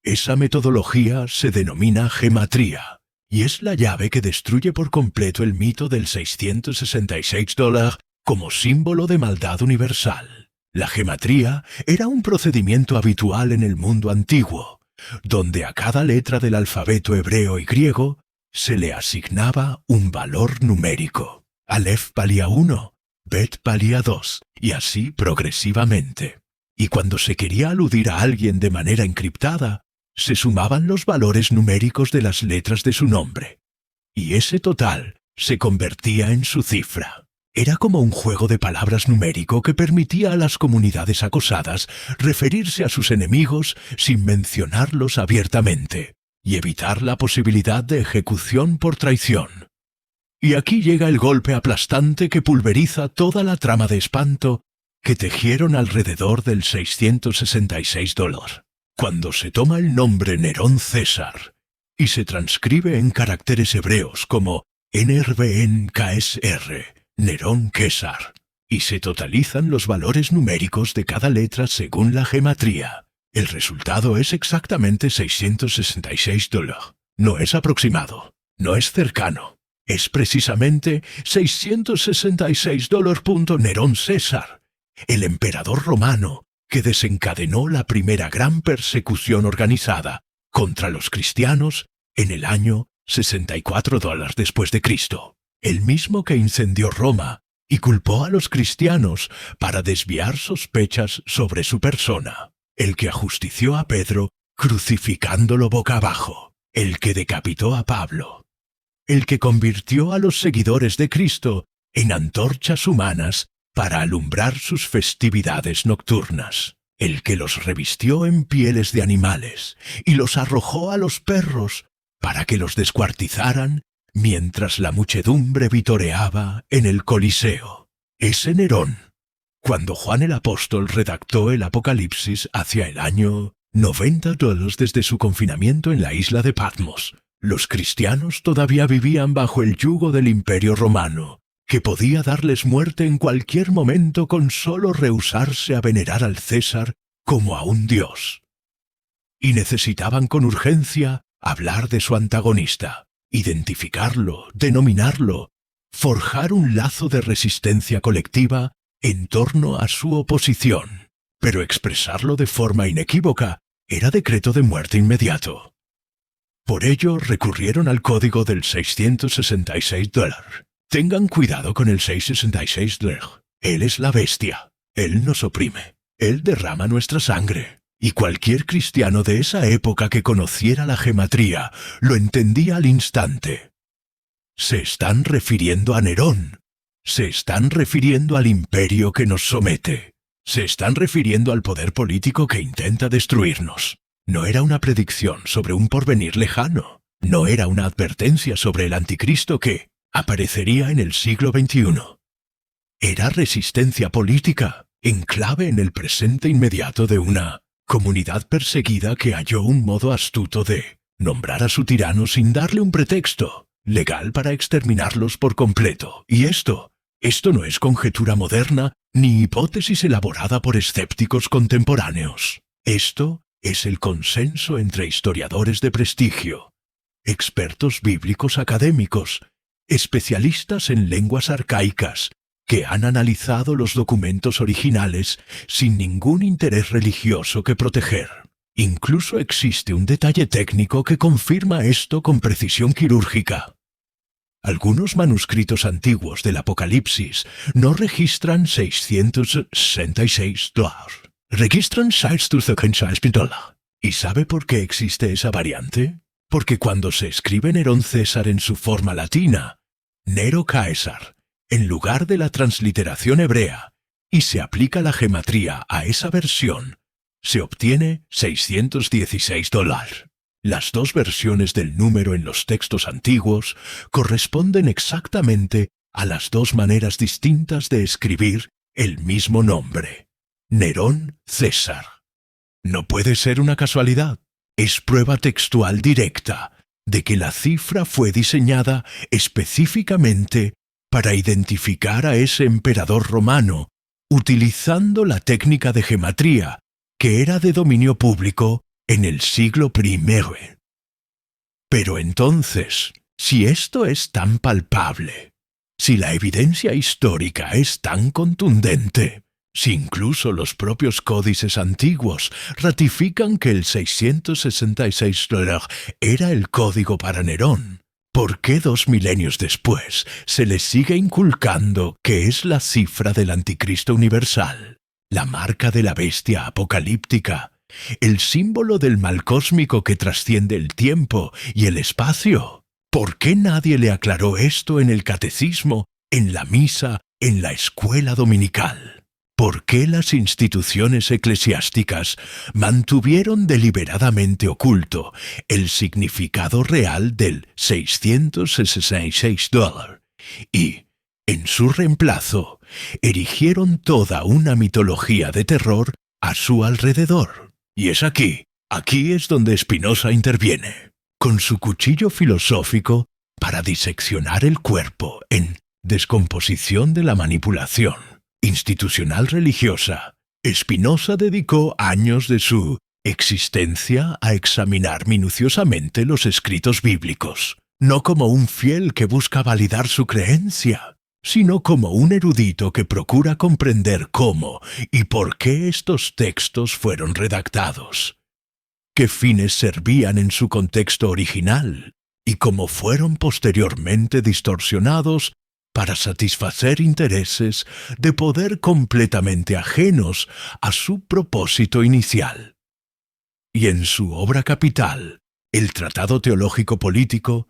Esa metodología se denomina gematría, y es la llave que destruye por completo el mito del $666 como símbolo de maldad universal. La gematría era un procedimiento habitual en el mundo antiguo, donde a cada letra del alfabeto hebreo y griego se le asignaba un valor numérico. Aleph valía 1, Bet valía 2, y así progresivamente. Y cuando se quería aludir a alguien de manera encriptada, se sumaban los valores numéricos de las letras de su nombre. Y ese total se convertía en su cifra. Era como un juego de palabras numérico que permitía a las comunidades acosadas referirse a sus enemigos sin mencionarlos abiertamente y evitar la posibilidad de ejecución por traición. Y aquí llega el golpe aplastante que pulveriza toda la trama de espanto que tejieron alrededor del 666 $. Cuando se toma el nombre Nerón César y se transcribe en caracteres hebreos como NRBN-KSR, Nerón Quesar, y se totalizan los valores numéricos de cada letra según la gematría, el resultado es exactamente 666 $. No es aproximado, no es cercano, es precisamente 666 $. Nerón César, el emperador romano que desencadenó la primera gran persecución organizada contra los cristianos en el año 64 $ después de Cristo, el mismo que incendió Roma y culpó a los cristianos para desviar sospechas sobre su persona, el que ajustició a Pedro crucificándolo boca abajo, el que decapitó a Pablo, el que convirtió a los seguidores de Cristo en antorchas humanas para alumbrar sus festividades nocturnas, el que los revistió en pieles de animales y los arrojó a los perros para que los descuartizaran mientras la muchedumbre vitoreaba en el Coliseo. Ese Nerón, cuando Juan el Apóstol redactó el Apocalipsis hacia el año 90 $ desde su confinamiento en la isla de Patmos, los cristianos todavía vivían bajo el yugo del Imperio Romano, que podía darles muerte en cualquier momento con solo rehusarse a venerar al César como a un dios. Y necesitaban con urgencia hablar de su antagonista, identificarlo, denominarlo, forjar un lazo de resistencia colectiva en torno a su oposición, pero expresarlo de forma inequívoca era decreto de muerte inmediato. Por ello recurrieron al código del 666 $. Tengan cuidado con el 666 $. Él es la bestia. Él nos oprime. Él derrama nuestra sangre. Y cualquier cristiano de esa época que conociera la gematría lo entendía al instante. Se están refiriendo a Nerón. Se están refiriendo al imperio que nos somete. Se están refiriendo al poder político que intenta destruirnos. No era una predicción sobre un porvenir lejano. No era una advertencia sobre el anticristo que aparecería en el siglo XXI. Era resistencia política, enclave en el presente inmediato de una comunidad perseguida que halló un modo astuto de nombrar a su tirano sin darle un pretexto legal para exterminarlos por completo. Y esto no es conjetura moderna ni hipótesis elaborada por escépticos contemporáneos. Esto es el consenso entre historiadores de prestigio, expertos bíblicos académicos, especialistas en lenguas arcaicas, que han analizado los documentos originales sin ningún interés religioso que proteger. Incluso existe un detalle técnico que confirma esto con precisión quirúrgica. Algunos manuscritos antiguos del Apocalipsis no registran 666 $. Registran 666 $. ¿Y sabe por qué existe esa variante? Porque cuando se escribe Nerón César en su forma latina, Nero Caesar, en lugar de la transliteración hebrea, y se aplica la gematría a esa versión, se obtiene 616 $. Las dos versiones del número en los textos antiguos corresponden exactamente a las dos maneras distintas de escribir el mismo nombre, Nerón César. No puede ser una casualidad, es prueba textual directa de que la cifra fue diseñada específicamente para identificar a ese emperador romano, utilizando la técnica de gematría, que era de dominio público en el siglo I. Pero entonces, si esto es tan palpable, si la evidencia histórica es tan contundente, si incluso los propios códices antiguos ratifican que el 666 $ era el código para Nerón, ¿Por qué 2 milenios después se les sigue inculcando que es la cifra del anticristo universal, la marca de la bestia apocalíptica, el símbolo del mal cósmico que trasciende el tiempo y el espacio? ¿Por qué nadie le aclaró esto en el catecismo, en la misa, en la escuela dominical? ¿Por qué las instituciones eclesiásticas mantuvieron deliberadamente oculto el significado real del $666 y, en su reemplazo, erigieron toda una mitología de terror a su alrededor? Y es aquí es donde Spinoza interviene, con su cuchillo filosófico para diseccionar el cuerpo en Descomposición de la manipulación institucional religiosa. Spinoza dedicó años de su existencia a examinar minuciosamente los escritos bíblicos, no como un fiel que busca validar su creencia, sino como un erudito que procura comprender cómo y por qué estos textos fueron redactados, qué fines servían en su contexto original y cómo fueron posteriormente distorsionados para satisfacer intereses de poder completamente ajenos a su propósito inicial. Y en su obra capital, el Tratado Teológico Político,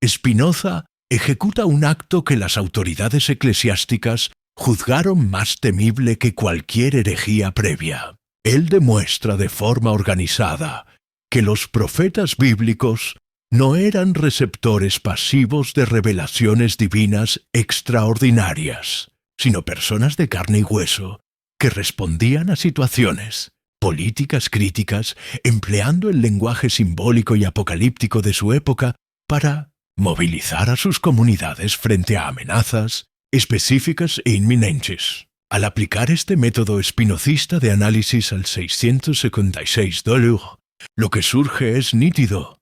Spinoza ejecuta un acto que las autoridades eclesiásticas juzgaron más temible que cualquier herejía previa. Él demuestra de forma organizada que los profetas bíblicos no eran receptores pasivos de revelaciones divinas extraordinarias, sino personas de carne y hueso que respondían a situaciones políticas críticas empleando el lenguaje simbólico y apocalíptico de su época para movilizar a sus comunidades frente a amenazas específicas e inminentes. Al aplicar este método espinocista de análisis al $666, lo que surge es nítido.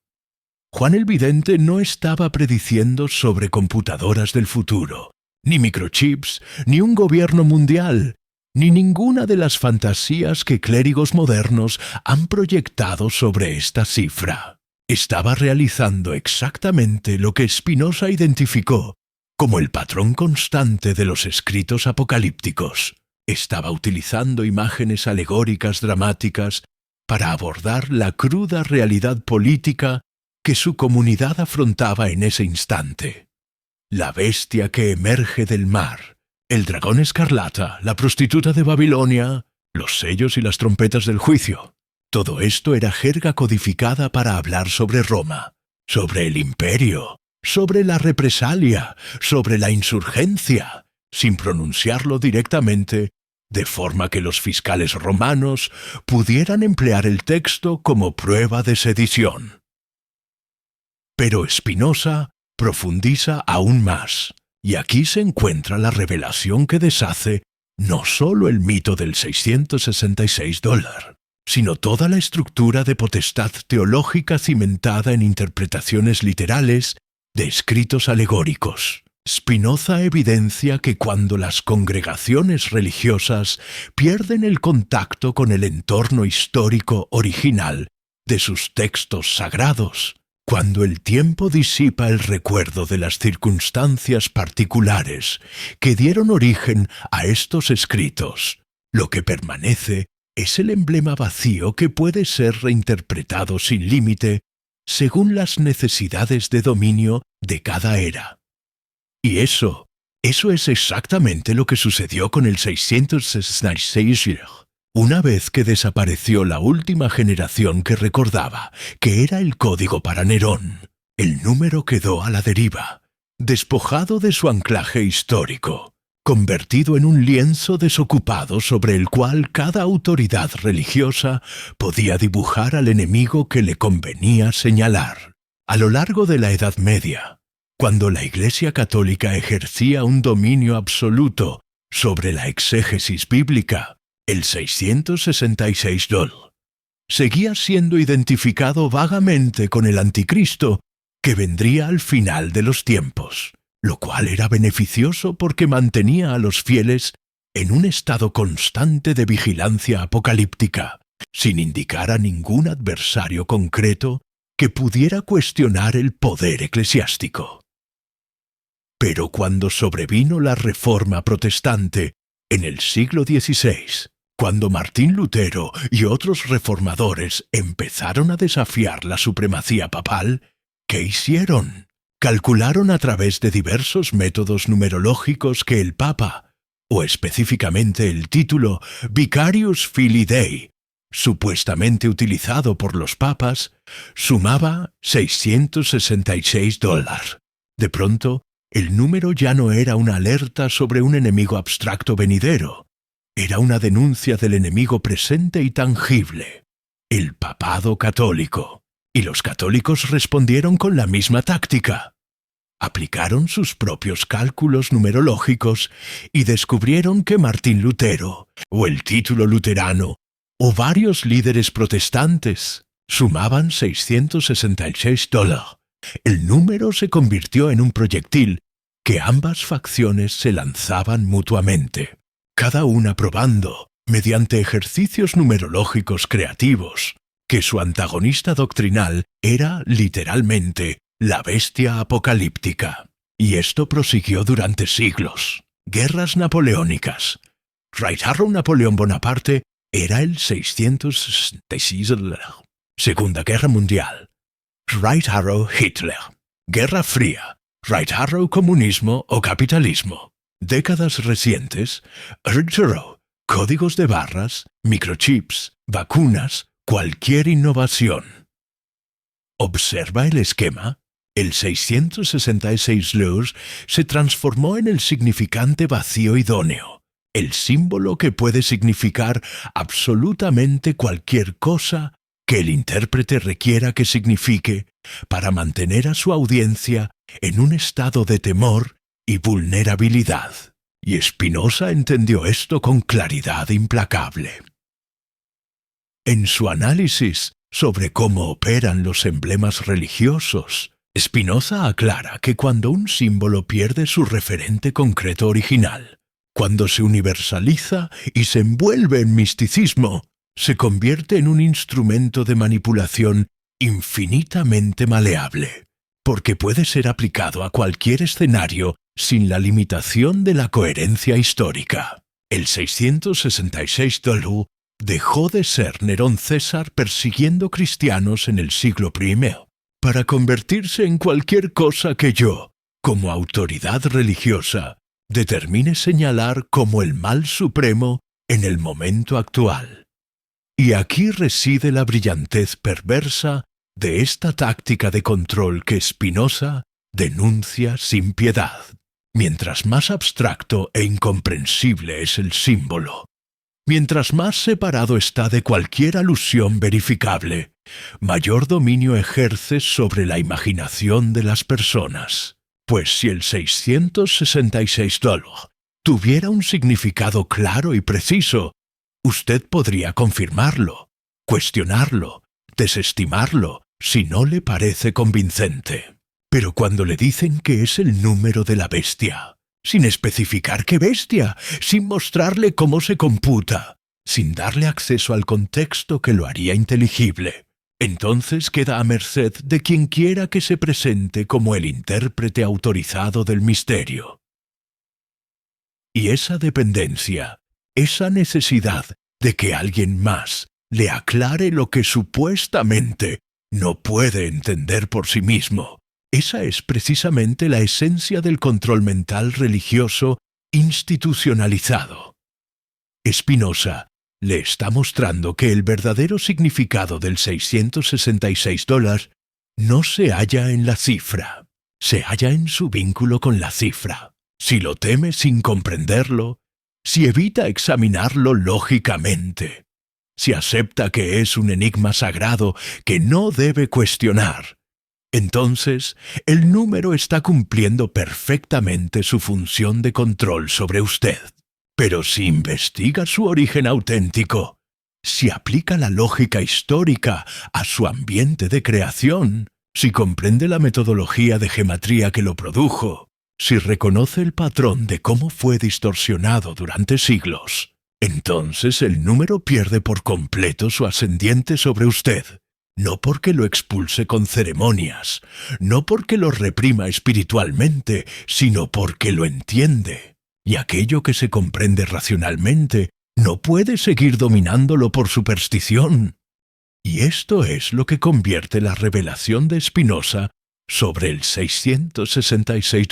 Juan el Vidente no estaba prediciendo sobre computadoras del futuro, ni microchips, ni un gobierno mundial, ni ninguna de las fantasías que clérigos modernos han proyectado sobre esta cifra. Estaba realizando exactamente lo que Spinoza identificó como el patrón constante de los escritos apocalípticos. Estaba utilizando imágenes alegóricas dramáticas para abordar la cruda realidad política que su comunidad afrontaba en ese instante. La bestia que emerge del mar, el dragón escarlata, la prostituta de Babilonia, los sellos y las trompetas del juicio. Todo esto era jerga codificada para hablar sobre Roma, sobre el imperio, sobre la represalia, sobre la insurgencia, sin pronunciarlo directamente, de forma que los fiscales romanos pudieran emplear el texto como prueba de sedición. Pero Spinoza profundiza aún más, y aquí se encuentra la revelación que deshace no solo el mito del $666, sino toda la estructura de potestad teológica cimentada en interpretaciones literales de escritos alegóricos. Spinoza evidencia que cuando las congregaciones religiosas pierden el contacto con el entorno histórico original de sus textos sagrados, cuando el tiempo disipa el recuerdo de las circunstancias particulares que dieron origen a estos escritos, lo que permanece es el emblema vacío que puede ser reinterpretado sin límite según las necesidades de dominio de cada era. Y eso es exactamente lo que sucedió con el 666. Una vez que desapareció la última generación que recordaba que era el código para Nerón, el número quedó a la deriva, despojado de su anclaje histórico, convertido en un lienzo desocupado sobre el cual cada autoridad religiosa podía dibujar al enemigo que le convenía señalar. A lo largo de la Edad Media, cuando la Iglesia Católica ejercía un dominio absoluto sobre la exégesis bíblica, el 666 seguía siendo identificado vagamente con el anticristo que vendría al final de los tiempos, lo cual era beneficioso porque mantenía a los fieles en un estado constante de vigilancia apocalíptica, sin indicar a ningún adversario concreto que pudiera cuestionar el poder eclesiástico. Pero cuando sobrevino la Reforma Protestante en el siglo XVI, cuando Martín Lutero y otros reformadores empezaron a desafiar la supremacía papal, ¿qué hicieron? Calcularon a través de diversos métodos numerológicos que el Papa, o específicamente el título Vicarius Filii Dei, supuestamente utilizado por los papas, sumaba $666. De pronto, el número ya no era una alerta sobre un enemigo abstracto venidero, era una denuncia del enemigo presente y tangible, el papado católico. Y los católicos respondieron con la misma táctica. Aplicaron sus propios cálculos numerológicos y descubrieron que Martín Lutero, o el título luterano, o varios líderes protestantes sumaban $666. El número se convirtió en un proyectil que ambas facciones se lanzaban mutuamente, cada una probando, mediante ejercicios numerológicos creativos, que su antagonista doctrinal era, literalmente, la bestia apocalíptica. Y esto prosiguió durante siglos. Guerras napoleónicas. Right Arrow Napoleón Bonaparte era el 666. Segunda Guerra Mundial. Right Arrow Hitler. Guerra Fría. Right Arrow comunismo o capitalismo. Décadas recientes. Right Arrow. Códigos de barras, microchips, vacunas, cualquier innovación. ¿Observa el esquema? El 666 Lurs se transformó en el significante vacío idóneo, el símbolo que puede significar absolutamente cualquier cosa que el intérprete requiera que signifique para mantener a su audiencia en un estado de temor y vulnerabilidad. Y Spinoza entendió esto con claridad implacable. En su análisis sobre cómo operan los emblemas religiosos, Spinoza aclara que cuando un símbolo pierde su referente concreto original, cuando se universaliza y se envuelve en misticismo, se convierte en un instrumento de manipulación infinitamente maleable, porque puede ser aplicado a cualquier escenario sin la limitación de la coherencia histórica. El 666 Dolu dejó de ser Nerón César persiguiendo cristianos en el siglo I, para convertirse en cualquier cosa que yo, como autoridad religiosa, determine señalar como el mal supremo en el momento actual. Y aquí reside la brillantez perversa de esta táctica de control que Spinoza denuncia sin piedad. Mientras más abstracto e incomprensible es el símbolo, mientras más separado está de cualquier alusión verificable, mayor dominio ejerce sobre la imaginación de las personas. Pues si el 666 dólares tuviera un significado claro y preciso, usted podría confirmarlo, cuestionarlo, desestimarlo, si no le parece convincente. Pero cuando le dicen que es el número de la bestia, sin especificar qué bestia, sin mostrarle cómo se computa, sin darle acceso al contexto que lo haría inteligible, entonces queda a merced de quien quiera que se presente como el intérprete autorizado del misterio. Y esa dependencia, esa necesidad de que alguien más le aclare lo que supuestamente no puede entender por sí mismo, esa es precisamente la esencia del control mental religioso institucionalizado. Spinoza le está mostrando que el verdadero significado del 666 dólares no se halla en la cifra, se halla en su vínculo con la cifra. Si lo teme sin comprenderlo, si evita examinarlo lógicamente, si acepta que es un enigma sagrado que no debe cuestionar, entonces el número está cumpliendo perfectamente su función de control sobre usted. Pero si investiga su origen auténtico, si aplica la lógica histórica a su ambiente de creación, si comprende la metodología de gematría que lo produjo, si reconoce el patrón de cómo fue distorsionado durante siglos, entonces el número pierde por completo su ascendiente sobre usted. no porque lo expulse con ceremonias, no porque lo reprima espiritualmente, sino porque lo entiende. Y aquello que se comprende racionalmente no puede seguir dominándolo por superstición. Y esto es lo que convierte la revelación de Spinoza sobre el 666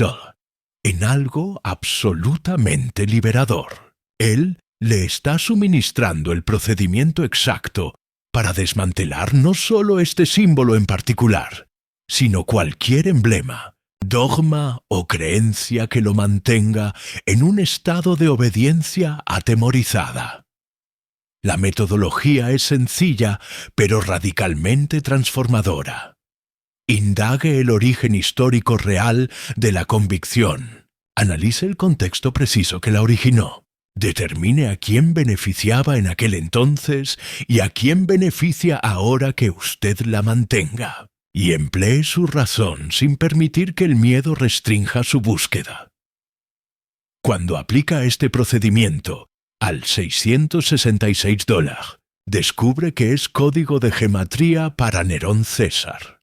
en algo absolutamente liberador. Él le está suministrando el procedimiento exacto para desmantelar no solo este símbolo en particular, sino cualquier emblema, dogma o creencia que lo mantenga en un estado de obediencia atemorizada. La metodología es sencilla, pero radicalmente transformadora. Indague el origen histórico real de la convicción. Analice el contexto preciso que la originó. Determine a quién beneficiaba en aquel entonces y a quién beneficia ahora que usted la mantenga. Y emplee su razón sin permitir que el miedo restrinja su búsqueda. Cuando aplica este procedimiento al $666, descubre que es código de gematría para Nerón César.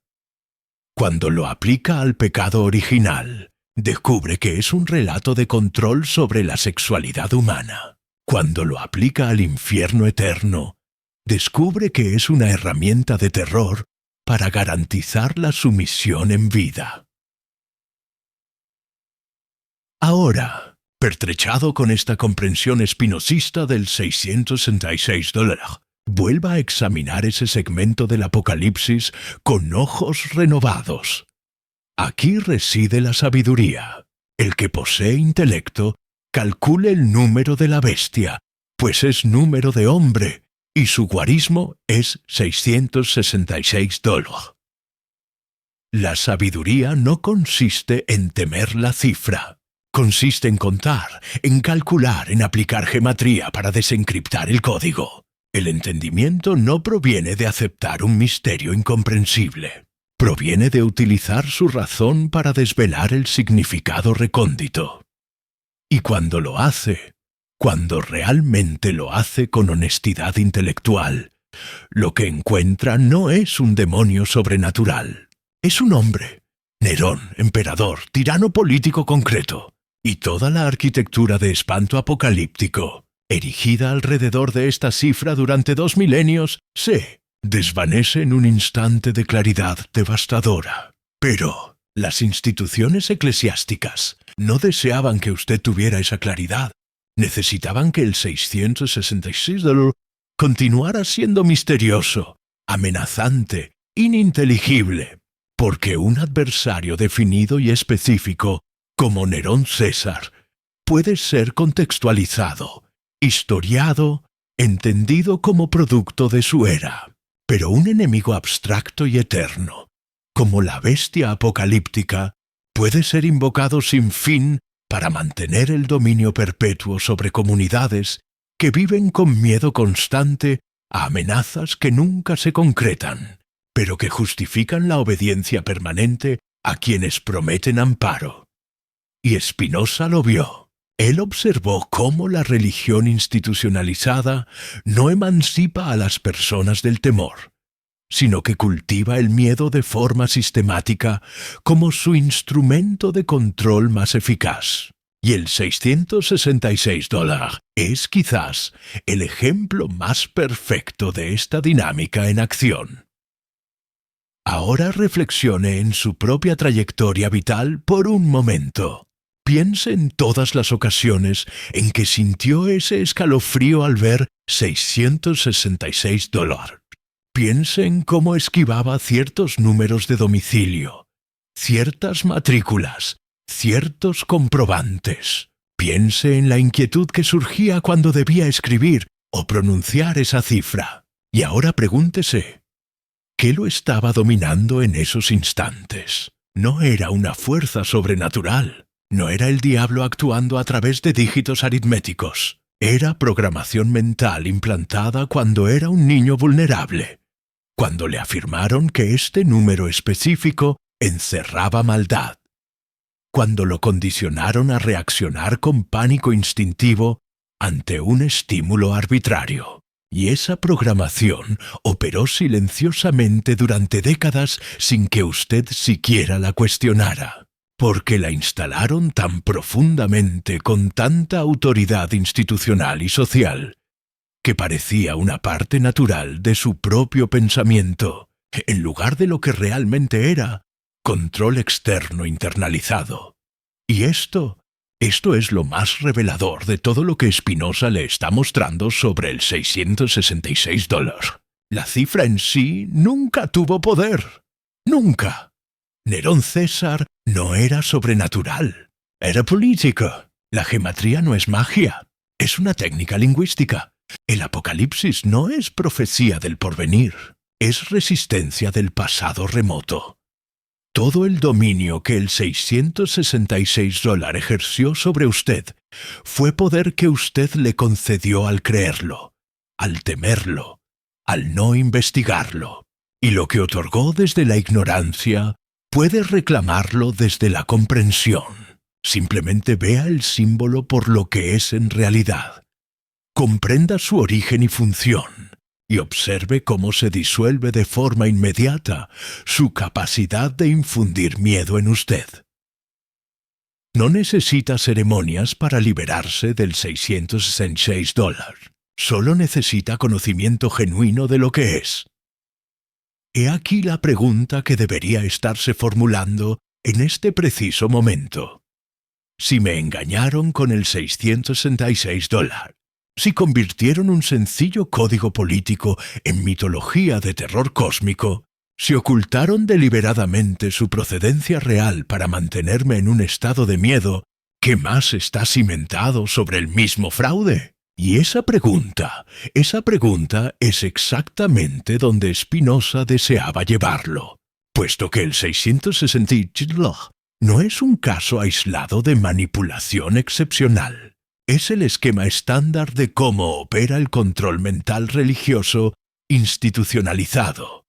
Cuando lo aplica al pecado original, descubre que es un relato de control sobre la sexualidad humana. Cuando lo aplica al infierno eterno, descubre que es una herramienta de terror para garantizar la sumisión en vida. Ahora, pertrechado con esta comprensión espinosista del $666, vuelva a examinar ese segmento del Apocalipsis con ojos renovados. Aquí reside la sabiduría. El que posee intelecto, calcule el número de la bestia, pues es número de hombre, y su guarismo es $666. La sabiduría no consiste en temer la cifra. Consiste en contar, en calcular, en aplicar gematría para desencriptar el código. El entendimiento no proviene de aceptar un misterio incomprensible. Proviene de utilizar su razón para desvelar el significado recóndito. Y cuando lo hace, cuando realmente lo hace con honestidad intelectual, lo que encuentra no es un demonio sobrenatural. Es un hombre, Nerón, emperador, tirano político concreto, y toda la arquitectura de espanto apocalíptico, erigida alrededor de esta cifra durante 2 milenios, se desvanece en un instante de claridad devastadora. Pero las instituciones eclesiásticas no deseaban que usted tuviera esa claridad. Necesitaban que el 666 continuara siendo misterioso, amenazante, ininteligible, porque un adversario definido y específico, como Nerón César, puede ser contextualizado, historiado, entendido como producto de su era. Pero un enemigo abstracto y eterno, como la bestia apocalíptica, puede ser invocado sin fin para mantener el dominio perpetuo sobre comunidades que viven con miedo constante a amenazas que nunca se concretan, pero que justifican la obediencia permanente a quienes prometen amparo. Y Spinoza lo vio. Él observó cómo la religión institucionalizada no emancipa a las personas del temor, sino que cultiva el miedo de forma sistemática como su instrumento de control más eficaz. Y el $666 es quizás el ejemplo más perfecto de esta dinámica en acción. Ahora reflexione en su propia trayectoria vital por un momento. Piense en todas las ocasiones en que sintió ese escalofrío al ver $666. Piense en cómo esquivaba ciertos números de domicilio, ciertas matrículas, ciertos comprobantes. Piense en la inquietud que surgía cuando debía escribir o pronunciar esa cifra. Y ahora pregúntese, ¿qué lo estaba dominando en esos instantes? No era una fuerza sobrenatural. No era el diablo actuando a través de dígitos aritméticos. Era programación mental implantada cuando era un niño vulnerable, cuando le afirmaron que este número específico encerraba maldad, cuando lo condicionaron a reaccionar con pánico instintivo ante un estímulo arbitrario. Y esa programación operó silenciosamente durante décadas sin que usted siquiera la cuestionara, porque la instalaron tan profundamente con tanta autoridad institucional y social, que parecía una parte natural de su propio pensamiento, en lugar de lo que realmente era, control externo internalizado. Y esto es lo más revelador de todo lo que Spinoza le está mostrando sobre el $666. La cifra en sí nunca tuvo poder. Nunca. Nerón César no era sobrenatural. Era político. La gematría no es magia. Es una técnica lingüística. El Apocalipsis no es profecía del porvenir. Es resistencia del pasado remoto. Todo el dominio que el $666 ejerció sobre usted fue poder que usted le concedió al creerlo, al temerlo, al no investigarlo. Y lo que otorgó desde la ignorancia puede reclamarlo desde la comprensión. Simplemente vea el símbolo por lo que es en realidad. Comprenda su origen y función. Y observe cómo se disuelve de forma inmediata su capacidad de infundir miedo en usted. No necesita ceremonias para liberarse del $666. Solo necesita conocimiento genuino de lo que es. He aquí la pregunta que debería estarse formulando en este preciso momento. Si me engañaron con el $666, si convirtieron un sencillo código político en mitología de terror cósmico, si ocultaron deliberadamente su procedencia real para mantenerme en un estado de miedo, ¿qué más está cimentado sobre el mismo fraude? Y esa pregunta es exactamente donde Spinoza deseaba llevarlo, puesto que el 666 no es un caso aislado de manipulación excepcional. Es el esquema estándar de cómo opera el control mental religioso institucionalizado.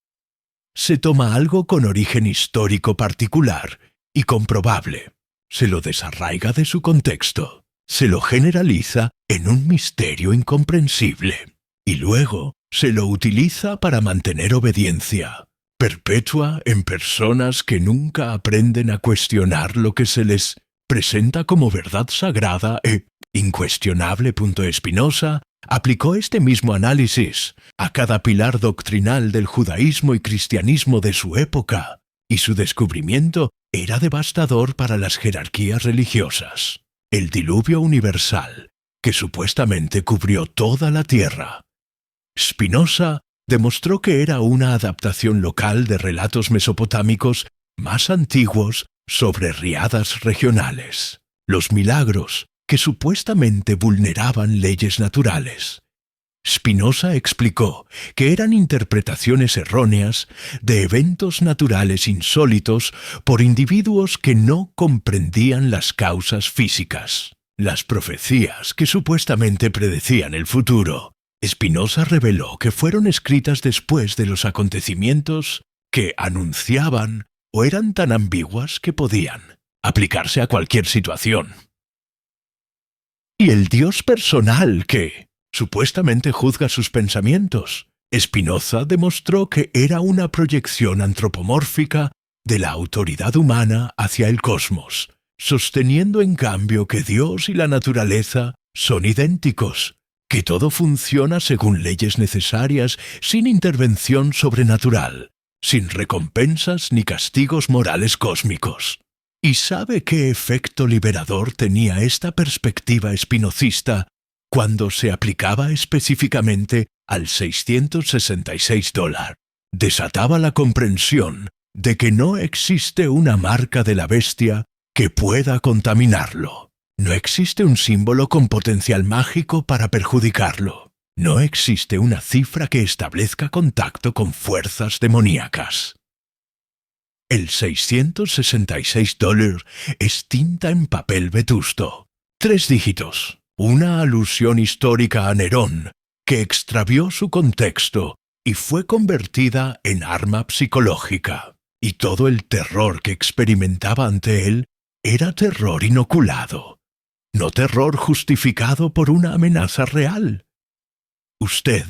Se toma algo con origen histórico particular y comprobable, se lo desarraiga de su contexto, se lo generaliza en un misterio incomprensible, y luego se lo utiliza para mantener obediencia perpetua en personas que nunca aprenden a cuestionar lo que se les presenta como verdad sagrada e incuestionable. Spinoza aplicó este mismo análisis a cada pilar doctrinal del judaísmo y cristianismo de su época, y su descubrimiento era devastador para las jerarquías religiosas. El diluvio universal, que supuestamente cubrió toda la tierra. Spinoza demostró que era una adaptación local de relatos mesopotámicos más antiguos sobre riadas regionales. Los milagros, que supuestamente vulneraban leyes naturales. Spinoza explicó que eran interpretaciones erróneas de eventos naturales insólitos por individuos que no comprendían las causas físicas. Las profecías que supuestamente predecían el futuro, Spinoza reveló que fueron escritas después de los acontecimientos que anunciaban o eran tan ambiguas que podían aplicarse a cualquier situación. Y el Dios personal que supuestamente juzga sus pensamientos, Spinoza demostró que era una proyección antropomórfica de la autoridad humana hacia el cosmos, sosteniendo en cambio que Dios y la naturaleza son idénticos, que todo funciona según leyes necesarias sin intervención sobrenatural, sin recompensas ni castigos morales cósmicos. ¿Y sabe qué efecto liberador tenía esta perspectiva espinocista cuando se aplicaba específicamente al $666? Desataba la comprensión de que no existe una marca de la bestia que pueda contaminarlo. No existe un símbolo con potencial mágico para perjudicarlo. No existe una cifra que establezca contacto con fuerzas demoníacas. El $666 es tinta en papel vetusto. 3 dígitos. Una alusión histórica a Nerón, que extravió su contexto y fue convertida en arma psicológica. Y todo el terror que experimentaba ante él era terror inoculado, no terror justificado por una amenaza real. Usted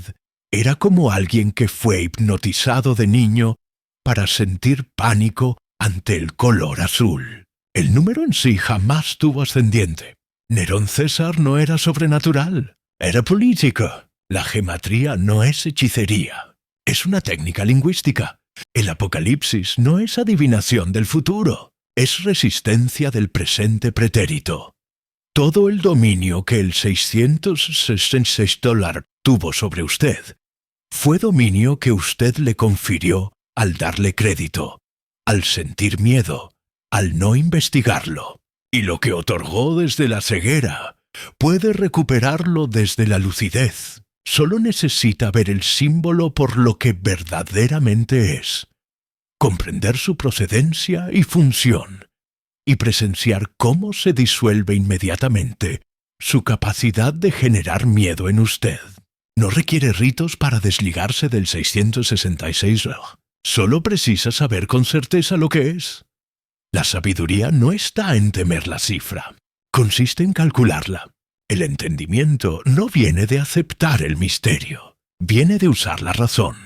Era como alguien que fue hipnotizado de niño para sentir pánico ante el color azul. El número en sí jamás tuvo ascendiente. Nerón César no era sobrenatural, era político. La gematría no es hechicería, es una técnica lingüística. El apocalipsis no es adivinación del futuro, es resistencia del presente pretérito. Todo el dominio que el $666 tuvo sobre usted fue dominio que usted le confirió al darle crédito, al sentir miedo, al no investigarlo. Y lo que otorgó desde la ceguera, puede recuperarlo desde la lucidez. Solo necesita ver el símbolo por lo que verdaderamente es, comprender su procedencia y función, y presenciar cómo se disuelve inmediatamente su capacidad de generar miedo en usted. No requiere ritos para desligarse del 666. Solo precisa saber con certeza lo que es. La sabiduría no está en temer la cifra, consiste en calcularla. El entendimiento no viene de aceptar el misterio, viene de usar la razón.